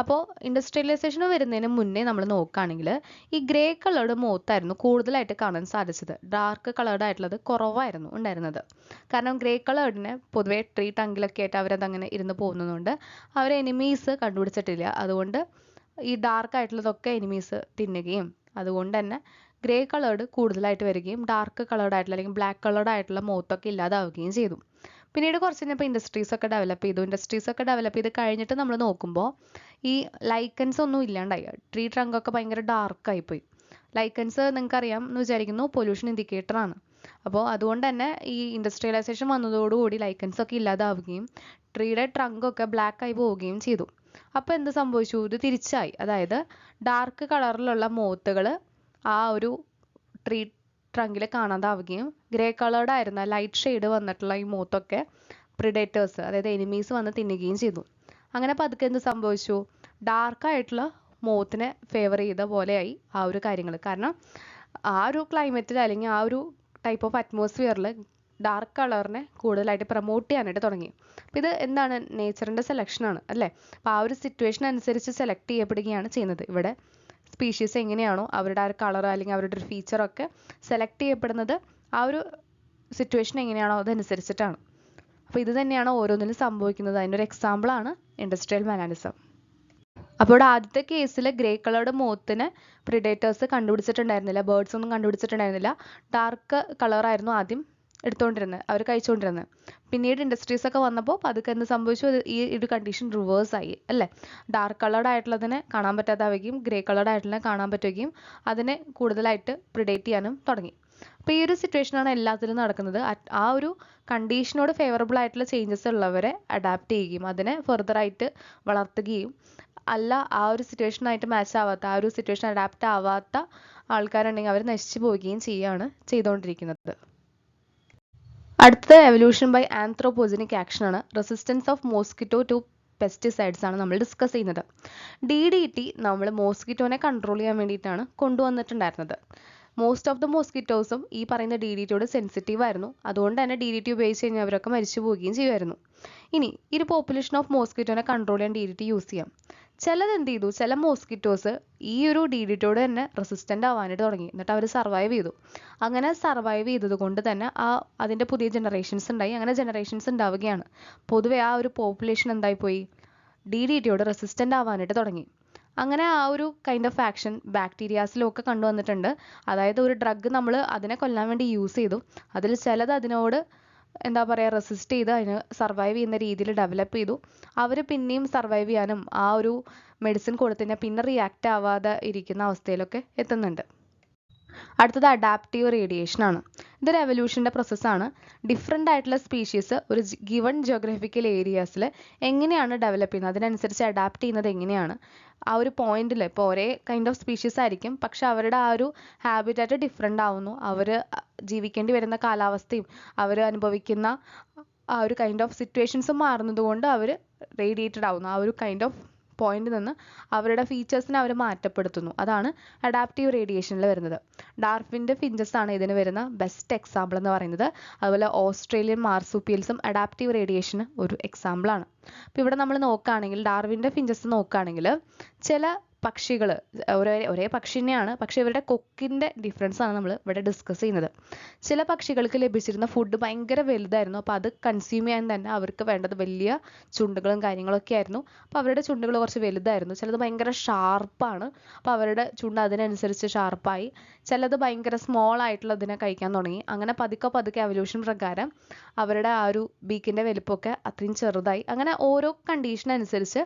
അപ്പോൾ ഇൻഡസ്ട്രിയലൈസേഷൻ വരുന്നതിന് മുന്നേ നമ്മൾ നോക്കുകയാണെങ്കിൽ ഈ ഗ്രേ കളേർഡ് മോത്തായിരുന്നു കൂടുതലായിട്ട് കാണാൻ സാധിച്ചത്. ഡാർക്ക് കളേർഡ് ആയിട്ടുള്ളത് കുറവായിരുന്നു ഉണ്ടായിരുന്നത്. കാരണം ഗ്രേ കളേർഡിനെ പൊതുവേ ട്രീ ടങ്കിലൊക്കെ ആയിട്ട് അവരതങ്ങനെ ഇരുന്ന് പോകുന്നതുകൊണ്ട് അവർ എനിമീസ് കണ്ടുപിടിച്ചിട്ടില്ല. അതുകൊണ്ട് ഈ ഡാർക്ക് ആയിട്ടുള്ളതൊക്കെ എനിമീസ് തിന്നുകയും അതുകൊണ്ട് തന്നെ ഗ്രേ കളേർഡ് കൂടുതലായിട്ട് വരികയും ഡാർക്ക് കളേർഡ് ആയിട്ടുള്ള അല്ലെങ്കിൽ ബ്ലാക്ക് കളേർഡ് ആയിട്ടുള്ള മോത്തൊക്കെ ഇല്ലാതാവുകയും ചെയ്തു. പിന്നീട് കുറച്ച് കഴിഞ്ഞപ്പോൾ ഇൻഡസ്ട്രീസ് ഒക്കെ ഡെവലപ്പ് ചെയ്തു. ഇൻഡസ്ട്രീസ് ഒക്കെ ഡെവലപ്പ് ചെയ്ത് കഴിഞ്ഞിട്ട് നമ്മൾ നോക്കുമ്പോൾ ഈ ലൈക്കൻസ് ഒന്നും ഇല്ലാണ്ടായി. ട്രീ ട്രങ്ക് ഒക്കെ ഭയങ്കര ഡാർക്കായിപ്പോയി. ലൈക്കൻസ് നിങ്ങൾക്കറിയാം എന്ന് വിചാരിക്കുന്നു, പൊല്യൂഷൻ ഇൻഡിക്കേറ്റർ ആണ്. അപ്പോൾ അതുകൊണ്ട് തന്നെ ഈ ഇൻഡസ്ട്രിയലൈസേഷൻ വന്നതോടുകൂടി ലൈക്കൻസ് ഒക്കെ ഇല്ലാതാവുകയും ട്രീയുടെ ട്രങ്ക് ഒക്കെ ബ്ലാക്ക് ആയി പോവുകയും ചെയ്തു. അപ്പോൾ എന്ത് സംഭവിച്ചു, ഇത് തിരിച്ചായി. അതായത് ഡാർക്ക് കളറിലുള്ള മോത്തുകൾ ആ ഒരു ട്രീ ട്രങ്കിൽ കാണാതാവുകയും ഗ്രേ കളേർഡ് ആയിരുന്ന ലൈറ്റ് ഷെയ്ഡ് വന്നിട്ടുള്ള ഈ മോത്തൊക്കെ പ്രിഡേറ്റേഴ്സ് അതായത് എനിമീസ് വന്ന് തിന്നുകയും ചെയ്തു. അങ്ങനെ പതുക്കെ എന്ത് സംഭവിച്ചു, ഡാർക്കായിട്ടുള്ള മോത്തിനെ ഫേവർ ചെയ്ത പോലെയായി ആ ഒരു കാര്യങ്ങൾ. കാരണം ആ ഒരു ക്ലൈമറ്റിൽ അല്ലെങ്കിൽ ആ ഒരു ടൈപ്പ് ഓഫ് അറ്റ്മോസ്ഫിയറിൽ ഡാർക്ക് കളറിനെ കൂടുതലായിട്ട് പ്രൊമോട്ട് ചെയ്യാനായിട്ട് തുടങ്ങി. അപ്പോൾ ഇത് എന്താണ്, നേച്ചറിൻ്റെ സെലക്ഷനാണ് അല്ലേ. അപ്പോൾ ആ ഒരു സിറ്റുവേഷൻ അനുസരിച്ച് സെലക്ട് ചെയ്യപ്പെടുകയാണ് ചെയ്യുന്നത്. ഇവിടെ സ്പീഷീസ് എങ്ങനെയാണോ അവരുടെ ആ ഒരു കളർ അല്ലെങ്കിൽ അവരുടെ ഒരു ഫീച്ചറൊക്കെ സെലക്ട് ചെയ്യപ്പെടുന്നത് ആ ഒരു സിറ്റുവേഷൻ എങ്ങനെയാണോ അതനുസരിച്ചിട്ടാണ്. അപ്പോൾ ഇത് തന്നെയാണ് ഓരോന്നിലും സംഭവിക്കുന്നത്. അതിൻ്റെ ഒരു എക്സാമ്പിളാണ് ഇൻഡസ്ട്രിയൽ മെലാനിസം. അപ്പോൾ ഇവിടെ ആദ്യത്തെ കേസിൽ ഗ്രേ കളേർഡ് മോത്തിനെ പ്രിഡേറ്റേഴ്സ് കണ്ടുപിടിച്ചിട്ടുണ്ടായിരുന്നില്ല, ബേർഡ്സ് ഒന്നും കണ്ടുപിടിച്ചിട്ടുണ്ടായിരുന്നില്ല. ഡാർക്ക് കളറായിരുന്നു ആദ്യം എടുത്തുകൊണ്ടിരുന്നത്, അവർ കഴിച്ചുകൊണ്ടിരുന്നത്. പിന്നീട് ഇൻഡസ്ട്രീസ് ഒക്കെ വന്നപ്പോൾ പതുക്കെ എന്ത് സംഭവിച്ചു, ഈ ഒരു കണ്ടീഷൻ റിവേഴ്സ് ആയി അല്ലേ. ഡാർക്ക് കളേർഡ് ആയിട്ടുള്ളതിനെ കാണാൻ പറ്റാതാവുകയും ഗ്രേ കളേർഡ് ആയിട്ടുള്ളതിനെ കാണാൻ പറ്റുകയും അതിനെ കൂടുതലായിട്ട് പ്രിഡേറ്റ് ചെയ്യാനും തുടങ്ങി. അപ്പോൾ ഈ ഒരു സിറ്റുവേഷനാണ് എല്ലാത്തിലും നടക്കുന്നത്. ആ ഒരു കണ്ടീഷനോട് ഫേവറബിൾ ആയിട്ടുള്ള ചേഞ്ചസ് ഉള്ളവരെ അഡാപ്റ്റ് ചെയ്യുകയും അതിനെ ഫെർദറായിട്ട് വളർത്തുകയും അല്ല ആ ഒരു സിറ്റുവേഷനായിട്ട് മാച്ച് ആവാത്ത, ആ ഒരു സിറ്റുവേഷൻ അഡാപ്റ്റ് ആവാത്ത ആൾക്കാരുണ്ടെങ്കിൽ അവർ നശിച്ചു പോവുകയും ചെയ്യുകയാണ് ചെയ്തുകൊണ്ടിരിക്കുന്നത്. അടുത്ത എവല്യൂഷൻ ബൈ ആന്ത്രോപോജനിക് ആക്ഷൻ ആണ്. Resistance of mosquito to pesticides ആണ് നമ്മൾ ഡിസ്കസ് ചെയ്യുന്നത്. DDT നമ്മൾ മോസ്കിറ്റോനെ കൺട്രോൾ ചെയ്യാൻ വേണ്ടിയിട്ടാണ് കൊണ്ടുവന്നിട്ടുണ്ടായിരുന്നത്. മോസ്റ്റ് ഓഫ് ദ മോസ്കിറ്റോസും ഈ പറയുന്ന DDTയോട് സെൻസിറ്റീവ് ആയിരുന്നു. അതുകൊണ്ട് തന്നെ DDT ഉപയോഗിച്ച് കഴിഞ്ഞാൽ അവരൊക്കെ മരിച്ചു പോവുകയും ചെയ്യുമായിരുന്നു. ഇനി ഈ ഒരു പോപ്പുലേഷൻ ഓഫ് മോസ്കിറ്റോനെ കൺട്രോൾ ചെയ്യാൻ DDT യൂസ് ചെയ്യാം. ചിലത് എന്ത് ചെയ്തു, ചില മോസ്കിറ്റോസ് ഈ ഒരു DDTയോട് തന്നെ റെസിസ്റ്റൻ്റ് ആവാനായിട്ട് തുടങ്ങി. എന്നിട്ട് അവർ സർവൈവ് ചെയ്തു. അങ്ങനെ സർവൈവ് ചെയ്തത് കൊണ്ട് തന്നെ അതിൻ്റെ പുതിയ ജനറേഷൻസ് ഉണ്ടായി. അങ്ങനെ ജനറേഷൻസ് ഉണ്ടാവുകയാണ്. പൊതുവെ ആ ഒരു പോപ്പുലേഷൻ എന്തായിപ്പോയി, DDTയോട് റെസിസ്റ്റൻ്റ് ആവാനായിട്ട് തുടങ്ങി. അങ്ങനെ ആ ഒരു കൈൻഡ് ഓഫ് ആക്ഷൻ ബാക്ടീരിയാസിലൊക്കെ കണ്ടുവന്നിട്ടുണ്ട്. അതായത് ഒരു ഡ്രഗ് നമ്മൾ അതിനെ കൊല്ലാൻ വേണ്ടി യൂസ് ചെയ്തു, അതിൽ ചിലത് അതിനോട് എന്താ പറയുക റെസിസ്റ്റ് ചെയ്ത് അതിന് സർവൈവ് ചെയ്യുന്ന രീതിയിൽ ഡെവലപ്പ് ചെയ്തു. അവർ പിന്നെയും സർവൈവ് ചെയ്യാനും ആ ഒരു മെഡിസിൻ കൊടുത്തതിനെ പിന്നെ റിയാക്റ്റ് ആവാതെ ഇരിക്കുന്ന അവസ്ഥയിലൊക്കെ എത്തുന്നുണ്ട്. അടുത്തത് അഡാപ്റ്റീവ് റേഡിയേഷൻ ആണ്. ഇതൊരു എവല്യൂഷൻ്റെ പ്രോസസ്സാണ്. ഡിഫറെൻ്റ് ആയിട്ടുള്ള സ്പീഷീസ് ഒരു ഗിവൺ ജിയോഗ്രഫിക്കൽ ഏരിയാസിൽ എങ്ങനെയാണ് ഡെവലപ്പ് ചെയ്യുന്നത്, അതിനനുസരിച്ച് അഡാപ്റ്റ് ചെയ്യുന്നത് എങ്ങനെയാണ്, ആ ഒരു പോയിന്റിൽ ഇപ്പോൾ ഒരേ കൈൻഡ് ഓഫ് സ്പീഷീസ് ആയിരിക്കും, പക്ഷെ അവരുടെ ആ ഒരു ഹാബിറ്റാറ്റ് ഡിഫറെൻ്റ് ആവുന്നു. അവർ ജീവിക്കേണ്ടി വരുന്ന കാലാവസ്ഥയും അവർ അനുഭവിക്കുന്ന ആ ഒരു കൈൻഡ് ഓഫ് സിറ്റുവേഷൻസും മാറുന്നത് കൊണ്ട് അവർ റേഡിയേറ്റഡ് ആവുന്നു. ആ ഒരു കൈൻഡ് ഓഫ് പോയിന്റിൽ നിന്ന് അവരുടെ ഫീച്ചേഴ്സിനെ അവർ മാറ്റപ്പെടുത്തുന്നു. അതാണ് അഡാപ്റ്റീവ് റേഡിയേഷനിൽ വരുന്നത്. ഡാർവിൻ്റെ ഫിഞ്ചസ് ആണ് ഇതിന് വരുന്ന ബെസ്റ്റ് എക്സാമ്പിൾ എന്ന് പറയുന്നത്. അതുപോലെ ഓസ്ട്രേലിയൻ മാർസുപ്പിയൽസും അഡാപ്റ്റീവ് റേഡിയേഷന് ഒരു എക്സാമ്പിളാണ്. അപ്പോൾ ഇവിടെ നമ്മൾ നോക്കുകയാണെങ്കിൽ ഡാർവിൻ്റെ ഫിഞ്ചസ് നോക്കുകയാണെങ്കിൽ ചില പക്ഷികൾ ഒരേ പക്ഷി തന്നെയാണ്, പക്ഷേ ഇവരുടെ കൊക്കിൻ്റെ ഡിഫറൻസ് ആണ് നമ്മൾ ഇവിടെ ഡിസ്കസ് ചെയ്യുന്നത്. ചില പക്ഷികൾക്ക് ലഭിച്ചിരുന്ന ഫുഡ് ഭയങ്കര വലുതായിരുന്നു. അപ്പോൾ അത് കൺസ്യൂം ചെയ്യാൻ തന്നെ അവർക്ക് വേണ്ടത് വലിയ ചുണ്ടുകളും കാര്യങ്ങളൊക്കെ ആയിരുന്നു. അപ്പോൾ അവരുടെ ചുണ്ടുകൾ കുറച്ച് വലുതായിരുന്നു. ചിലത് ഭയങ്കര ഷാർപ്പാണ്, അപ്പോൾ അവരുടെ ചുണ്ട് അതിനനുസരിച്ച് ഷാർപ്പായി. ചിലത് ഭയങ്കര സ്മോൾ ആയിട്ടുള്ളതിനെ കഴിക്കാൻ തുടങ്ങി. അങ്ങനെ പതുക്കെ പതുക്കെ എവല്യൂഷൻ പ്രകാരം അവരുടെ ആ ഒരു ബീക്കിൻ്റെ വലുപ്പമൊക്കെ അത്രയും ചെറുതായി. അങ്ങനെ ഓരോ കണ്ടീഷൻ അനുസരിച്ച്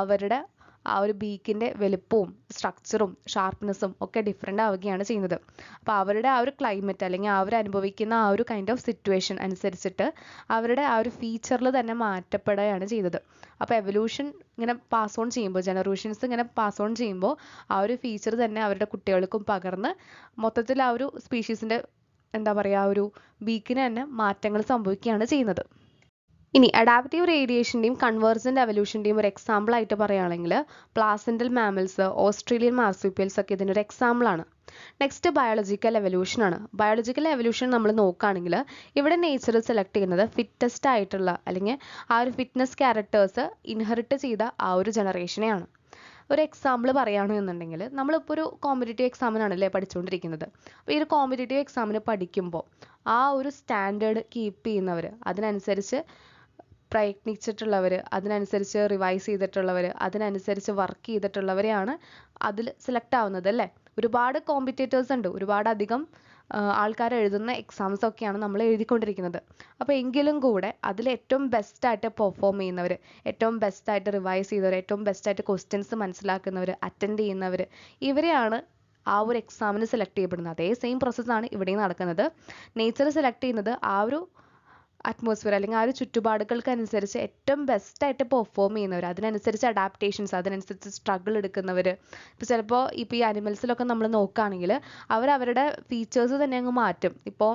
അവരുടെ ആ ഒരു ബീക്കിൻ്റെ വലുപ്പവും സ്ട്രക്ചറും ഷാർപ്പ്നെസ്സും ഒക്കെ ഡിഫറെൻ്റ് ആവുകയാണ് ചെയ്യുന്നത്. അപ്പോൾ അവരുടെ ആ ഒരു ക്ലൈമറ്റ് അല്ലെങ്കിൽ അവർ അനുഭവിക്കുന്ന ആ ഒരു കൈൻഡ് ഓഫ് സിറ്റുവേഷൻ അനുസരിച്ചിട്ട് അവരുടെ ആ ഒരു ഫീച്ചറിൽ തന്നെ മാറ്റപ്പെടുകയാണ് ചെയ്തത്. അപ്പോൾ എവല്യൂഷൻ ഇങ്ങനെ പാസ് ഓൺ ചെയ്യുമ്പോൾ, ജനറേഷൻസ് ഇങ്ങനെ പാസ് ഓൺ ചെയ്യുമ്പോൾ ആ ഒരു ഫീച്ചർ തന്നെ അവരുടെ കുട്ടികൾക്കും പകർന്ന് മൊത്തത്തിൽ ആ ഒരു സ്പീഷീസിൻ്റെ എന്താ പറയുക, ആ ഒരു ബീക്കിന് തന്നെ മാറ്റങ്ങൾ സംഭവിക്കുകയാണ് ചെയ്യുന്നത്. ഇനി അഡാപ്റ്റീവ് റേഡിയേഷൻ്റെയും കൺവേർജൻ്റ് എവല്യൂഷൻ്റെയും ഒരു എക്സാമ്പിൾ ആയിട്ട് പറയുകയാണെങ്കിൽ പ്ലാസൻ്റൽ മാമൽസ്, ഓസ്ട്രേലിയൻ മാർസുപ്പിയൽസ് ഒക്കെ ഇതിനൊരു എക്സാമ്പിളാണ്. നെക്സ്റ്റ് ബയോളജിക്കൽ എവല്യൂഷൻ ആണ്. ബയോളജിക്കൽ എവല്യൂഷൻ നമ്മൾ നോക്കുകയാണെങ്കിൽ ഇവിടെ നേച്ചർ സെലക്ട് ചെയ്യുന്നത് ഫിറ്റസ്റ്റ് ആയിട്ടുള്ള അല്ലെങ്കിൽ ആ ഒരു ഫിറ്റ്നസ് ക്യാരക്ടേഴ്സ് ഇൻഹെറിറ്റ് ചെയ്ത ആ ഒരു ജനറേഷനെയാണ്. ഒരു എക്സാമ്പിൾ പറയുകയാണെന്നുണ്ടെങ്കിൽ നമ്മളിപ്പോൾ ഒരു കോമ്പറ്റേറ്റീവ് എക്സാമിനാണല്ലേ പഠിച്ചുകൊണ്ടിരിക്കുന്നത്. അപ്പോൾ ഈ ഒരു കോമ്പറ്റേറ്റീവ് എക്സാമിന് പഠിക്കുമ്പോൾ ആ ഒരു സ്റ്റാൻഡേർഡ് കീപ്പ് ചെയ്യുന്നവർ, അതിനനുസരിച്ച് പ്രയത്നിച്ചിട്ടുള്ളവർ, അതിനനുസരിച്ച് റിവൈസ് ചെയ്തിട്ടുള്ളവർ, അതിനനുസരിച്ച് വർക്ക് ചെയ്തിട്ടുള്ളവരെയാണ് അതിൽ സെലക്ട് ആവുന്നത് അല്ലേ. ഒരുപാട് കോമ്പറ്റേറ്റേഴ്സ് ഉണ്ട്, ഒരുപാട് അധികം ആൾക്കാർ എഴുതുന്ന എക്സാംസ് ഒക്കെയാണ് നമ്മൾ എഴുതിക്കൊണ്ടിരിക്കുന്നത്. അപ്പോൾ എങ്കിലും കൂടെ അതിൽ ഏറ്റവും ബെസ്റ്റായിട്ട് പെർഫോം ചെയ്യുന്നവർ, ഏറ്റവും ബെസ്റ്റായിട്ട് റിവൈസ് ചെയ്തവർ, ഏറ്റവും ബെസ്റ്റായിട്ട് ക്വസ്റ്റ്യൻസ് മനസ്സിലാക്കുന്നവർ, അറ്റൻഡ് ചെയ്യുന്നവർ, ഇവരെയാണ് ആ ഒരു എക്സാമിന് സെലക്ട് ചെയ്യപ്പെടുന്നത്. അതേ സെയിം പ്രോസസ്സാണ് ഇവിടെയും നടക്കുന്നത്. നേച്ചർ സെലക്ട് ചെയ്യുന്നത് ആ ഒരു അറ്റ്മോസ്ഫിയർ അല്ലെങ്കിൽ ആ ഒരു ചുറ്റുപാടുകൾക്കനുസരിച്ച് ഏറ്റവും ബെസ്റ്റായിട്ട് പെർഫോം ചെയ്യുന്നവർ, അതിനനുസരിച്ച് അഡാപ്റ്റേഷൻസ്, അതിനനുസരിച്ച് സ്ട്രഗിൾ എടുക്കുന്നവർ. ഇപ്പോൾ ചിലപ്പോൾ ഇപ്പോൾ ഈ അനിമൽസിലൊക്കെ നമ്മൾ നോക്കുകയാണെങ്കിൽ അവരുടെ ഫീച്ചേഴ്സ് തന്നെ അങ്ങ് മാറ്റും. ഇപ്പോൾ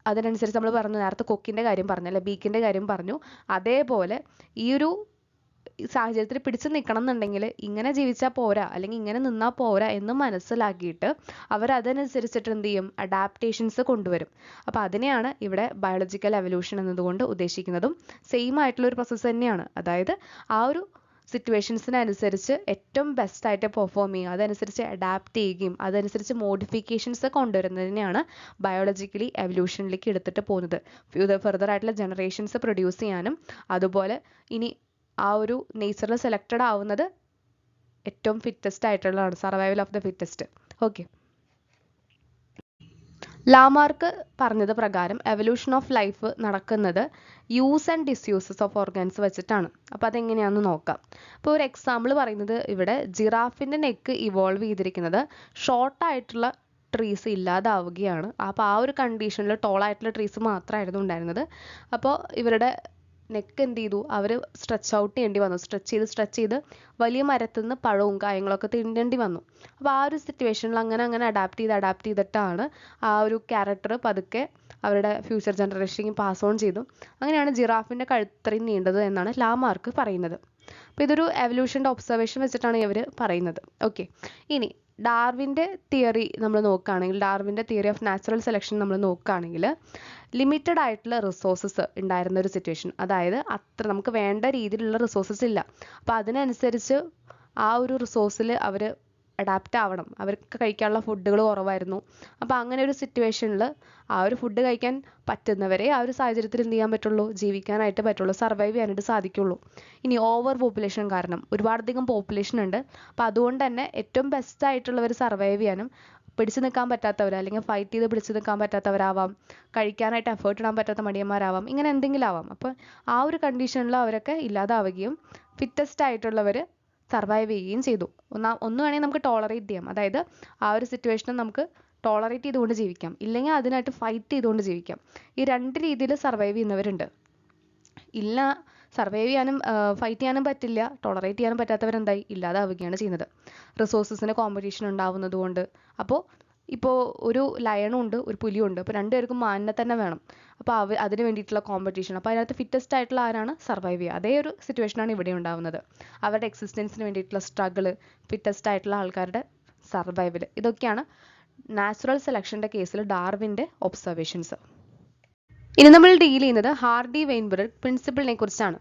അതിനനുസരിച്ച് നമ്മൾ പറഞ്ഞു, നേരത്തെ കൊക്കിൻ്റെ കാര്യം പറഞ്ഞല്ലേ, ബീക്കിൻ്റെ കാര്യം പറഞ്ഞു. അതേപോലെ ഈ ഒരു സാഹചര്യത്തിൽ പിടിച്ചു നിൽക്കണം എന്നുണ്ടെങ്കിൽ ഇങ്ങനെ ജീവിച്ചാൽ പോരാ അല്ലെങ്കിൽ ഇങ്ങനെ നിന്നാൽ പോരാ എന്ന് മനസ്സിലാക്കിയിട്ട് അവരതനുസരിച്ചിട്ട് എന്ത് ചെയ്യും, അഡാപ്റ്റേഷൻസ് കൊണ്ടുവരും. അപ്പോൾ അതിനെയാണ് ഇവിടെ ബയോളജിക്കൽ എവല്യൂഷൻ എന്നതുകൊണ്ട് ഉദ്ദേശിക്കുന്നതും. സെയിം ആയിട്ടുള്ള ഒരു പ്രോസസ്സ് തന്നെയാണ്. അതായത് ആ ഒരു സിറ്റുവേഷൻസിനനുസരിച്ച് ഏറ്റവും ബെസ്റ്റായിട്ട് പെർഫോം ചെയ്യുക, അതനുസരിച്ച് അഡാപ്റ്റ് ചെയ്യുകയും അതനുസരിച്ച് മോഡിഫിക്കേഷൻസ് കൊണ്ടുവരുന്നതിനെയാണ് ബയോളജിക്കലി എവല്യൂഷനിലേക്ക് എടുത്തിട്ട് പോകുന്നത്. ഫെർദർ ആയിട്ടുള്ള ജനറേഷൻസ് പ്രൊഡ്യൂസ് ചെയ്യാനും അതുപോലെ ഇനി ആ ഒരു നേച്ചറിൽ സെലക്റ്റഡ് ആവുന്നത് ഏറ്റവും ഫിറ്റസ്റ്റ് ആയിട്ടുള്ളതാണ്, survival of the fittest. Okay, Lamarck പറഞ്ഞത് പ്രകാരം എവല്യൂഷൻ ഓഫ് ലൈഫ് നടക്കുന്നത് യൂസ് ആൻഡ് ഡിസ്യൂസസ് ഓഫ് ഓർഗൻസ് വെച്ചിട്ടാണ്. അപ്പോൾ അതെങ്ങനെയാണെന്ന് നോക്കാം. ഇപ്പോൾ ഒരു എക്സാമ്പിൾ പറയുന്നത് ഇവിടെ ജിറാഫിൻ്റെ നെക്ക് ഇവോൾവ് ചെയ്തിരിക്കുന്നത് ഷോർട്ടായിട്ടുള്ള ട്രീസ് ഇല്ലാതാവുകയാണ്. അപ്പോൾ ആ ഒരു കണ്ടീഷനിൽ ടോളായിട്ടുള്ള ട്രീസ് മാത്രമായിരുന്നു ഉണ്ടായിരുന്നത്. അപ്പോൾ ഇവരുടെ നെക്ക് എന്ത് ചെയ്തു, അവർ സ്ട്രെച്ച് ഔട്ട് ചെയ്യേണ്ടി വന്നു. സ്ട്രെച്ച് ചെയ്ത് വലിയ മരത്തിൽ നിന്ന് പഴവും കായങ്ങളൊക്കെ തിന്നേണ്ടി വന്നു. അപ്പോൾ ആ ഒരു സിറ്റുവേഷനിൽ അങ്ങനെ അഡാപ്റ്റ് ചെയ്തിട്ടാണ് ആ ഒരു ക്യാരക്ടർ പതുക്കെ അവരുടെ ഫ്യൂച്ചർ ജനറേഷനിലേക്ക് പാസ് ഓൺ ചെയ്തു. അങ്ങനെയാണ് ജിറാഫിൻ്റെ കഴുത്തറിയും നീണ്ടത് എന്നാണ് ലാമാർക്ക് പറയുന്നത്. അപ്പോൾ ഇതൊരു എവല്യൂഷൻ്റെ ഒബ്സർവേഷൻ വെച്ചിട്ടാണ് ഇവർ പറയുന്നത്. ഓക്കെ, ഇനി ഡാർവിൻ്റെ തിയറി നമ്മൾ നോക്കുകയാണെങ്കിൽ, ഡാർവിൻ്റെ തിയറി ഓഫ് നാച്ചുറൽ സെലക്ഷൻ നമ്മൾ നോക്കുകയാണെങ്കിൽ ലിമിറ്റഡ് ആയിട്ടുള്ള റിസോഴ്സസ് ഉണ്ടായിരുന്ന ഒരു സിറ്റുവേഷൻ, അതായത് അത്ര നമുക്ക് വേണ്ട രീതിയിലുള്ള റിസോഴ്സസ് ഇല്ല. അപ്പോൾ അതിനനുസരിച്ച് ആ ഒരു റിസോഴ്സിൽ അവർ അഡാപ്റ്റ് ആവണം. അവർക്ക് കഴിക്കാനുള്ള ഫുഡുകൾ കുറവായിരുന്നു. അപ്പോൾ അങ്ങനെ ഒരു സിറ്റുവേഷനിൽ ആ ഒരു ഫുഡ് കഴിക്കാൻ പറ്റുന്നവരെ ആ ഒരു സാഹചര്യത്തിൽ എന്ത് ചെയ്യാൻ പറ്റുള്ളൂ, ജീവിക്കാനായിട്ട് പറ്റുള്ളൂ, സർവൈവ് ചെയ്യാനായിട്ട് സാധിക്കുള്ളൂ. ഇനി ഓവർ പോപ്പുലേഷൻ കാരണം ഒരുപാടധികം പോപ്പുലേഷൻ ഉണ്ട്. അപ്പോൾ അതുകൊണ്ട് തന്നെ ഏറ്റവും ബെസ്റ്റ് ആയിട്ടുള്ളവർ സർവൈവ് ചെയ്യാനും പിടിച്ചു നിൽക്കാൻ പറ്റാത്തവർ അല്ലെങ്കിൽ ഫൈറ്റ് ചെയ്ത് പിടിച്ചു നിൽക്കാൻ പറ്റാത്തവരാവാം, കഴിക്കാനായിട്ട് എഫേർട്ട് ഇടാൻ പറ്റാത്ത മടിയന്മാരാവാം, ഇങ്ങനെ എന്തെങ്കിലും ആവാം. അപ്പോൾ ആ ഒരു കണ്ടീഷനിൽ അവരൊക്കെ ഇല്ലാതാവുകയും ഫിറ്റസ്റ്റ് ആയിട്ടുള്ളവർ സർവൈവ് ചെയ്യുകയും ചെയ്തു. ഒന്ന് വേണമെങ്കിൽ നമുക്ക് ടോളറേറ്റ് ചെയ്യാം, അതായത് ആ ഒരു സിറ്റുവേഷനെ നമുക്ക് ടോളറേറ്റ് ചെയ്തുകൊണ്ട് ജീവിക്കാം, ഇല്ലെങ്കിൽ അതിനായിട്ട് ഫൈറ്റ് ചെയ്തുകൊണ്ട് ജീവിക്കാം. ഈ രണ്ട് രീതിയിൽ സർവൈവ് ചെയ്യുന്നവരുണ്ട്. ഇല്ല സർവൈവ് ചെയ്യാനും ഫൈറ്റ് ചെയ്യാനും പറ്റില്ല, ടോളറേറ്റ് ചെയ്യാനും പറ്റാത്തവരെന്തായി ഇല്ലാതാവുകയാണ് ചെയ്യുന്നത്. റിസോഴ്സസിന് കോമ്പറ്റീഷൻ ഉണ്ടാവുന്നത് കൊണ്ട്. അപ്പോൾ ഇപ്പോൾ ഒരു ലയണും ഉണ്ട്, ഒരു പുലിയും ഉണ്ട്. അപ്പോൾ രണ്ടുപേർക്കും മാനിനെ തന്നെ വേണം. അപ്പോൾ അതിന് വേണ്ടിയിട്ടുള്ള കോമ്പറ്റീഷൻ. അപ്പോൾ അതിനകത്ത് ഫിറ്റസ്റ്റ് ആയിട്ടുള്ള ആരാണ് സർവൈവ് ചെയ്യുക. അതേ ഒരു സിറ്റുവേഷനാണ് ഇവിടെ ഉണ്ടാവുന്നത്. അവരുടെ എക്സിസ്റ്റൻസിന് വേണ്ടിയിട്ടുള്ള സ്ട്രഗിൾ, ഫിറ്റസ്റ്റ് ആയിട്ടുള്ള ആൾക്കാരുടെ സർവൈവൽ, ഇതൊക്കെയാണ് നാച്ചുറൽ സെലക്ഷൻ്റെ കേസിൽ ഡാർവിൻ്റെ ഒബ്സർവേഷൻസ്. ഇനി നമ്മൾ ഡീൽ ചെയ്യുന്നത് ഹാർഡി വെയിൻബെർഗ് പ്രിൻസിപ്പിളിനെ കുറിച്ചാണ്.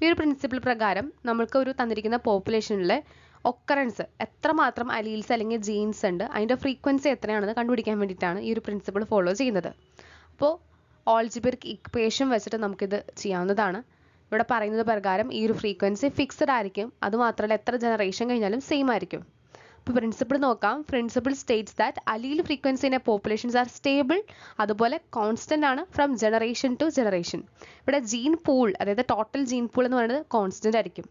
ഈ ഒരു പ്രിൻസിപ്പിൾ പ്രകാരം നമ്മൾക്ക് ഒരു തന്നിരിക്കുന്ന പോപ്പുലേഷനിലെ ഒക്കറൻസ് എത്രമാത്രം അലീൽസ് അല്ലെങ്കിൽ ജീൻസ് ഉണ്ട്, അതിൻ്റെ ഫ്രീക്വൻസി എത്രയാണെന്ന് കണ്ടുപിടിക്കാൻ വേണ്ടിയിട്ടാണ് ഈ ഒരു പ്രിൻസിപ്പിൾ ഫോളോ ചെയ്യുന്നത്. അപ്പോൾ ഓൾജിബ്രിക് ഇക്വേഷൻ വെച്ചിട്ട് നമുക്കിത് ചെയ്യാവുന്നതാണ്. ഇവിടെ പറയുന്നത് പ്രകാരം ഈ ഒരു ഫ്രീക്വൻസി ഫിക്സഡ് ആയിരിക്കും. അതുമാത്രമല്ല എത്ര ജനറേഷൻ കഴിഞ്ഞാലും സെയിം ആയിരിക്കും. ഇപ്പോൾ പ്രിൻസിപ്പിൾ നോക്കാം. Principle states that allele frequency in a populations are stable, അതുപോലെ കോൺസ്റ്റന്റ് ആണ് ഫ്രം ജനറേഷൻ ടു ജനറേഷൻ. ഇവിടെ ജീൻ പൂൾ, അതായത് ടോട്ടൽ ജീൻ പൂൾ എന്ന് പറയുന്നത് കോൺസ്റ്റന്റ് ആയിരിക്കും.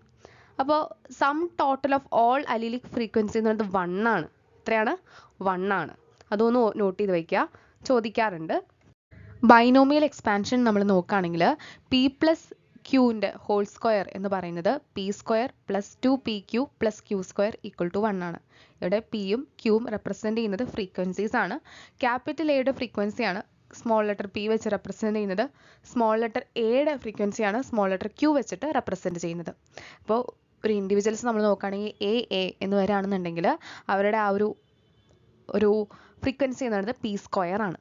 അപ്പോൾ sum total of all allelic frequency എന്ന് പറയുന്നത് 1 ആണ്. എത്രയാണ്? 1 ആണ്. അതൊന്ന് നോട്ട് ചെയ്ത് വയ്ക്കുക, ചോദിക്കാറുണ്ട്. ബൈനോമിയൽ എക്സ്പാൻഷൻ നമ്മൾ നോക്കുകയാണെങ്കിൽ പി പ്ലസ് ക്യൂവിൻ്റെ ഹോൾ സ്ക്വയർ എന്ന് പറയുന്നത് P square plus 2pq plus Q square equal to 1 ആണ്. ഇവിടെ പിയും ക്യൂവും റെപ്രസെൻറ്റ് ചെയ്യുന്നത് ഫ്രീക്വൻസീസ് ആണ്. ക്യാപിറ്റൽ എയുടെ ഫ്രീക്വൻസിയാണ് സ്മോൾ ലെറ്റർ പി വെച്ച് റെപ്രസെൻറ്റ് ചെയ്യുന്നത്. സ്മോൾ ലെറ്റർ എയുടെ ഫ്രീക്വൻസിയാണ് സ്മോൾ ലെറ്റർ ക്യൂ വെച്ചിട്ട് റെപ്രസെൻറ്റ് ചെയ്യുന്നത്. അപ്പോൾ ഒരു ഇൻഡിവിജ്വൽസ് നമ്മൾ നോക്കുകയാണെങ്കിൽ എ എന്ന് വരാണെന്നുണ്ടെങ്കിൽ അവരുടെ ആ ഒരു ഫ്രീക്വൻസി എന്ന് പറയുന്നത് പി സ്ക്വയർ ആണ്.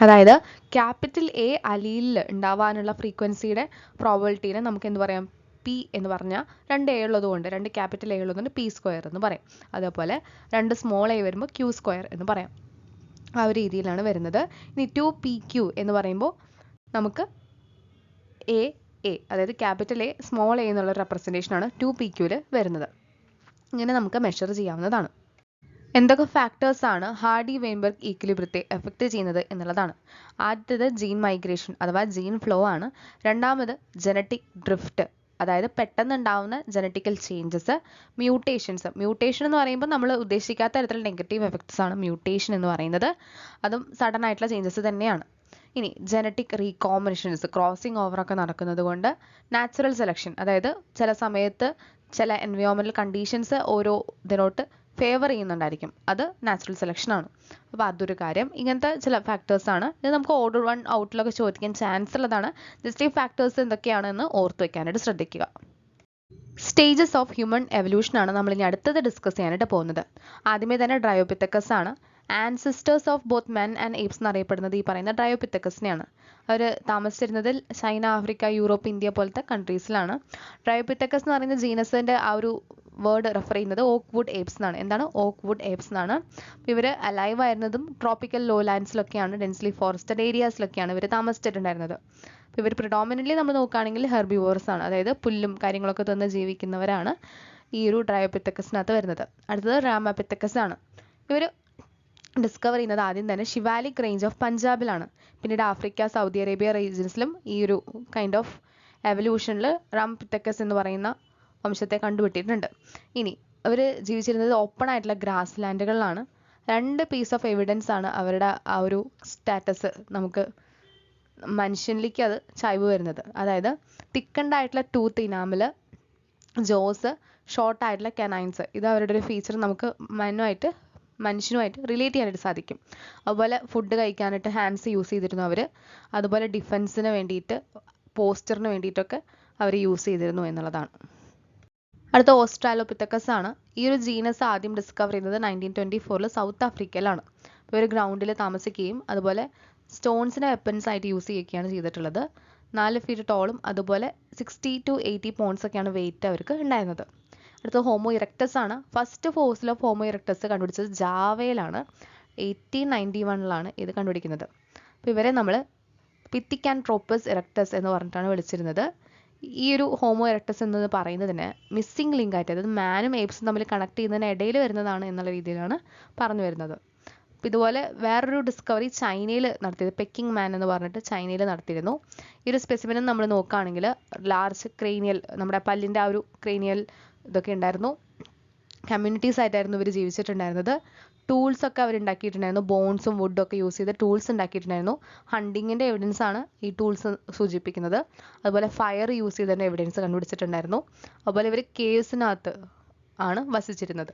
അതായത് ക്യാപിറ്റൽ എ അലീലിൽ ഉണ്ടാവാനുള്ള ഫ്രീക്വൻസിയുടെ പ്രോബബിലിറ്റീനെ നമുക്ക് എന്ത് പറയാം? പി എന്ന് പറഞ്ഞാൽ 2 എ ഉള്ളതുകൊണ്ട്, 2 ക്യാപിറ്റൽ എ ഉള്ളതുകൊണ്ട് പി സ്ക്വയർ എന്ന് പറയും. അതേപോലെ 2 സ്മോൾ എ വരുമ്പോൾ ക്യൂ സ്ക്വയർ എന്ന് പറയാം. ആ ഒരു രീതിയിലാണ് വരുന്നത്. ഇനി 2pq എന്ന് പറയുമ്പോൾ നമുക്ക് എ അതായത് ക്യാപിറ്റൽ എ സ്മോൾ എ എന്നുള്ള റെപ്രസെൻറ്റേഷനാണ് 2pqയിൽ വരുന്നത്. ഇങ്ങനെ നമുക്ക് മെഷർ ചെയ്യാവുന്നതാണ്. എന്തൊക്കെ ഫാക്ടേഴ്സാണ് ഹാർഡി വെയിൻബെർഗ് ഈക്വിലിബ്രിയത്തെ എഫക്റ്റ് ചെയ്യുന്നത് എന്നുള്ളതാണ്. ആദ്യത്തേത് ജീൻ മൈഗ്രേഷൻ അഥവാ ജീൻ ഫ്ലോ ആണ്. രണ്ടാമത് ജനറ്റിക് ഡ്രിഫ്റ്റ്, അതായത് പെട്ടെന്ന് ഉണ്ടാവുന്ന ജനറ്റിക്കൽ ചേഞ്ചസ്. മ്യൂട്ടേഷൻ എന്ന് പറയുമ്പോൾ നമ്മൾ ഉദ്ദേശിക്കാത്ത തരത്തിലുള്ള നെഗറ്റീവ് എഫക്ട്സ് ആണ് മ്യൂട്ടേഷൻ എന്ന് പറയുന്നത്. അതും സഡൻ ആയിട്ടുള്ള ചേഞ്ചസ് തന്നെയാണ്. ഇനി ജനറ്റിക് റീകോമ്പിനേഷൻസ്, ക്രോസിംഗ് ഓവറൊക്കെ നടക്കുന്നത് കൊണ്ട് നാച്ചുറൽ സെലക്ഷൻ, അതായത് ചില സമയത്ത് ചില എൻവയോൺമെൻറ്റൽ കണ്ടീഷൻസ് ഓരോ ഇതിനോട്ട് ഫേവർ ചെയ്യുന്നുണ്ടായിരിക്കും, അത് നാച്ചുറൽ സെലക്ഷൻ ആണ്. അപ്പോൾ അതൊരു കാര്യം. ഇങ്ങനത്തെ ചില ഫാക്ടേഴ്സാണ്. ഇത് നമുക്ക് ഓർഡർ 1 ഔട്ടിലൊക്കെ ചോദിക്കാൻ ചാൻസ് ഉള്ളതാണ്. ജസ്റ്റ് ഈ ഫാക്ടേഴ്സ് എന്തൊക്കെയാണെന്ന് ഓർത്ത് വയ്ക്കാനായിട്ട് ശ്രദ്ധിക്കുക. സ്റ്റേജസ് ഓഫ് ഹ്യൂമൻ എവല്യൂഷൻ ആണ് നമ്മൾ ഇനി അടുത്തത് ഡിസ്കസ് ചെയ്യാനായിട്ട് പോകുന്നത്. ആദ്യമേ തന്നെ ഡ്രയോപിത്തക്കസ് ആണ്. Ancestors of both men and ഏപ്സ് എന്നറിയപ്പെടുന്നത് ഈ പറയുന്ന ഡ്രയോപിത്തക്കസിനെയാണ്. അവർ താമസിച്ചിരുന്നത് ചൈന, ആഫ്രിക്ക, യൂറോപ്പ്, ഇന്ത്യ പോലത്തെ കൺട്രീസിലാണ്. ഡ്രയോപിത്തക്കസ് എന്ന് പറയുന്ന ജീനസിൻ്റെ ആ ഒരു വേർഡ് റെഫർ ചെയ്യുന്നത് ഓക്ക് വുഡ് ഏപ്സ് എന്നാണ്. എന്താണ്? ഓക്ക് വുഡ് ഏപ്സ് എന്നാണ്. ഇവർ അലൈവ് ആയിരുന്നതും ട്രോപ്പിക്കൽ ലോ ലാൻഡ്സിലൊക്കെയാണ്, ഡെൻസ്ലി ഫോറസ്റ്റഡ് ഏരിയാസിലൊക്കെയാണ് ഇവർ താമസിച്ചിട്ടുണ്ടായിരുന്നത്. അപ്പോൾ ഇവർ പ്രിഡോമിനൻ്റ്ലി നമ്മൾ നോക്കുകയാണെങ്കിൽ ഹെർബിവോർസ് ആണ്, അതായത് പുല്ലും കാര്യങ്ങളൊക്കെ തിന്ന് ജീവിക്കുന്നവരാണ് ഈ ഒരു ഡ്രയോപിത്തക്കസിനകത്ത് വരുന്നത്. അടുത്തത് രാമപിത്തക്കസ് ആണ്. ഇവർ ഡിസ്കവർ ചെയ്യുന്നത് ആദ്യം തന്നെ ഷിവാലിക് റേഞ്ച് ഓഫ് പഞ്ചാബിലാണ്. പിന്നീട് ആഫ്രിക്ക, സൗദി അറേബ്യ റീജിയൻസിലും ഈ ഒരു കൈൻഡ് ഓഫ് എവല്യൂഷനിൽ രാമപിത്തക്കസ് എന്ന് പറയുന്ന വംശത്തെ കണ്ടുപിട്ടിട്ടുണ്ട്. ഇനി അവർ ജീവിച്ചിരുന്നത് ഓപ്പൺ ആയിട്ടുള്ള ഗ്രാസ് ലാൻഡുകളിലാണ്. 2 പീസ് ഓഫ് എവിഡൻസ് ആണ് അവരുടെ ആ ഒരു സ്റ്റാറ്റസ് നമുക്ക് മനുഷ്യനിലേക്ക് അത് ചായ്വ് വരുന്നത്. അതായത് തിക്കൻഡ് ആയിട്ടുള്ള ടൂത്ത് ഇനാമൽ, ജോസ്, ഷോർട്ട് ആയിട്ടുള്ള കനൈൻസ്, ഇത് അവരുടെ ഒരു ഫീച്ചർ നമുക്ക് മനുഷ്യനുമായിട്ട് റിലേറ്റ് ചെയ്യാനായിട്ട് സാധിക്കും. അതുപോലെ ഫുഡ് കഴിക്കാനായിട്ട് ഹാൻഡ്സ് യൂസ് ചെയ്തിരുന്നു അവർ. അതുപോലെ ഡിഫെൻസിന് വേണ്ടിയിട്ട്, പോസ്റ്ററിന് വേണ്ടിയിട്ടൊക്കെ അവർ യൂസ് ചെയ്തിരുന്നു എന്നുള്ളതാണ്. അടുത്ത ഓസ്ട്രാലോപിത്തക്കസ് ആണ്. ഈ ഒരു ജീനസ് ആദ്യം ഡിസ്കവർ ചെയ്യുന്നത് 1924 സൗത്ത് ആഫ്രിക്കയിലാണ്. ഇവർ ഗ്രൗണ്ടിൽ താമസിക്കുകയും അതുപോലെ സ്റ്റോൺസിനെ വെപ്പൺസ് ആയിട്ട് യൂസ് ചെയ്യുകയാണ് ചെയ്തിട്ടുള്ളത്. 4 ഫീറ്റ് ടോളും അതുപോലെ 60 to 80 pounds ഒക്കെയാണ് വെയിറ്റ് അവർക്ക് ഉണ്ടായിരുന്നത്. അടുത്ത ഹോമോ ഇറക്ടസ് ആണ്. First fossil of homo erectus കണ്ടുപിടിച്ചത് ജാവയിലാണ്. 1891 ഇത് കണ്ടുപിടിക്കുന്നത്. അപ്പോൾ ഇവരെ നമ്മൾ പിത്തിക്കാൻട്രോപ്പസ് ഇറക്ടസ് എന്ന് പറഞ്ഞിട്ടാണ് വിളിച്ചിരുന്നത്. ഈ ഒരു ഹോമോ ഇറക്ടസ് എന്ന് പറയുന്നതിന് മിസ്സിംഗ് ലിങ്ക് ആയിട്ട്, അതായത് മാനും ഏപ്സും തമ്മിൽ കണക്ട് ചെയ്യുന്നതിന് ഇടയിൽ വരുന്നതാണ് എന്നുള്ള രീതിയിലാണ് പറഞ്ഞു വരുന്നത്. അപ്പോൾ ഇതുപോലെ വേറൊരു ഡിസ്കവറി ചൈനയിൽ നടത്തിയത് പെക്കിംഗ് മാൻ എന്ന് പറഞ്ഞിട്ട് ചൈനയിൽ നടത്തിയിരുന്നു. ഈ ഒരു സ്പെസിമെനും നമ്മൾ നോക്കുകയാണെങ്കിൽ ലാർജ് ക്രേനിയൽ, നമ്മുടെ പല്ലിൻ്റെ ആ ഒരു ക്രേനിയൽ ഇതൊക്കെ ഉണ്ടായിരുന്നു. കമ്മ്യൂണിറ്റീസ് ആയിട്ടായിരുന്നു ഇവർ ജീവിച്ചിട്ടുണ്ടായിരുന്നത്. ടൂൾസ് ഒക്കെ അവർ ഉണ്ടാക്കിയിട്ടുണ്ടായിരുന്നു. ബോൺസും വുഡും ഒക്കെ യൂസ് ചെയ്ത് ടൂൾസ് ഉണ്ടാക്കിയിട്ടുണ്ടായിരുന്നു. ഹണ്ടിങ്ങിൻ്റെ എവിഡൻസ് ആണ് ഈ ടൂൾസ് സൂചിപ്പിക്കുന്നത്. അതുപോലെ ഫയർ യൂസ് ചെയ്തതിൻ്റെ എവിഡൻസ് കണ്ടുപിടിച്ചിട്ടുണ്ടായിരുന്നു. അതുപോലെ ഇവർ കേവ്സിനകത്ത് ആണ് വസിച്ചിരുന്നത്.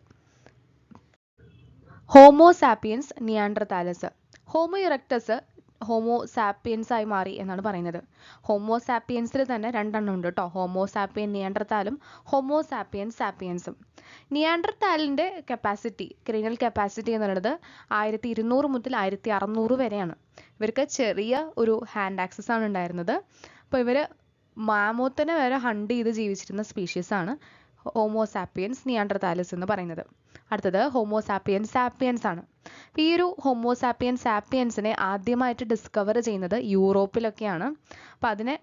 Homo sapiens Neanderthals. Homo erectus Homo sapiens ആയി മാറി എന്നാണ് പറയുന്നത്. ഹോമോസാപ്പിയൻസിൽ തന്നെ രണ്ടെണ്ണം ഉണ്ട് കേട്ടോ. ഹോമോസാപ്പിയൻ നിയാൻഡർതാലും ഹോമോസാപ്പിയൻ സാപ്പിയൻസും. നിയാൻഡർതാലിൻ്റെ കപ്പാസിറ്റി, ക്രീനൽ കപ്പാസിറ്റി എന്ന് പറയുന്നത് 1200 മുതൽ 1600 വരെയാണ്. ഇവർക്ക് ചെറിയ ഒരു ഹാൻഡ് ആക്സസ് ആണ് ഉണ്ടായിരുന്നത്. അപ്പോൾ ഇവർ മാമോത്തിനെ വരെ ഹണ്ട് ചെയ്ത് ജീവിച്ചിരുന്ന സ്പീഷീസാണ് ഹോമോസാപ്പിയൻസ് നിയാൻഡർതാലിസ് എന്ന് പറയുന്നത്. അടുത്തത് ഹോമോസാപ്പിയൻ സാപ്പിയൻസ് ആണ്. ഈ ഒരു ഹോമോസാപ്പിയൻ സാപ്പിയൻസിനെ ആദ്യമായിട്ട് ഡിസ്കവർ ചെയ്യുന്നത് യൂറോപ്പിലൊക്കെയാണ്. അപ്പം അതിനെ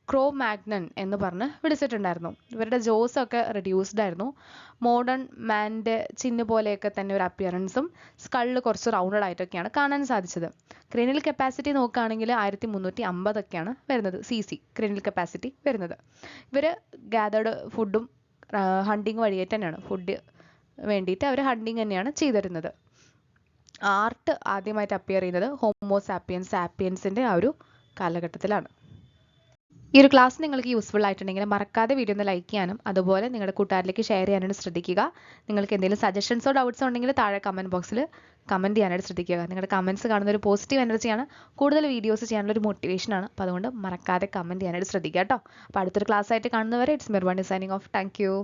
ക്രോ മാഗ്നൻ എന്ന് പറഞ്ഞ് വിളിച്ചിട്ടുണ്ടായിരുന്നു. ഇവരുടെ ജോസ് ഒക്കെ റെഡ്യൂസ്ഡ് ആയിരുന്നു. മോഡേൺ മാൻ്റെ ചിഹ്ന പോലെയൊക്കെ തന്നെ ഒരു അപ്പിയറൻസും സ്കള്ള് കുറച്ച് റൗണ്ടഡ് ആയിട്ടൊക്കെയാണ് കാണാൻ സാധിച്ചത്. ക്രീനൽ കപ്പാസിറ്റി നോക്കുകയാണെങ്കിൽ 1350 ഒക്കെയാണ് വരുന്നത്. CC ക്രീനൽ കപ്പാസിറ്റി വരുന്നത്. ഇവർ ഗാതേർഡ് ഫുഡും ഹണ്ടിങ് വഴിയായിട്ട് തന്നെയാണ്, ഫുഡ് വേണ്ടിയിട്ട് അവർ ഹണ്ടിങ് തന്നെയാണ് ചെയ്തിരുന്നത്. ആർട്ട് ആദ്യമായിട്ട് അപ്പിയർ ചെയ്യുന്നത് ഹോമോസാപ്പിയൻ സാപ്പിയൻസിൻ്റെ ആ ഒരു കാലഘട്ടത്തിലാണ്. ഈ ഒരു ക്ലാസ് നിങ്ങൾക്ക് യൂസ്ഫുൾ ആയിട്ടുണ്ടെങ്കിൽ മറക്കാതെ വീഡിയോ ഒന്ന് ലൈക്ക് ചെയ്യാനും അതുപോലെ നിങ്ങളുടെ കൂട്ടുകാരിലേക്ക് ഷെയർ ചെയ്യാനായിട്ട് ശ്രദ്ധിക്കുക. നിങ്ങൾക്ക് എന്തെങ്കിലും സജഷൻസോ ഡൗട്ട്സോ ഉണ്ടെങ്കിൽ താഴെ കമൻറ്റ് ബോക്സിൽ കമൻറ്റ് ചെയ്യാനായിട്ട് ശ്രദ്ധിക്കുക. നിങ്ങളുടെ കമൻറ്റ്സ് കാണുന്ന ഒരു പോസിറ്റീവ് എനർജിയാണ്, കൂടുതൽ വീഡിയോസ് ചെയ്യാനുള്ള ഒരു മോട്ടിവേഷനാണ്. അപ്പോൾ അതുകൊണ്ട് മറക്കാതെ കമൻറ്റ് ചെയ്യാനായിട്ട് ശ്രദ്ധിക്കുക കേട്ടോ. അപ്പോൾ അടുത്തൊരു ക്ലാസ് ആയിട്ട് കാണുന്നവരെ it's Mirvani signing off. Thank U.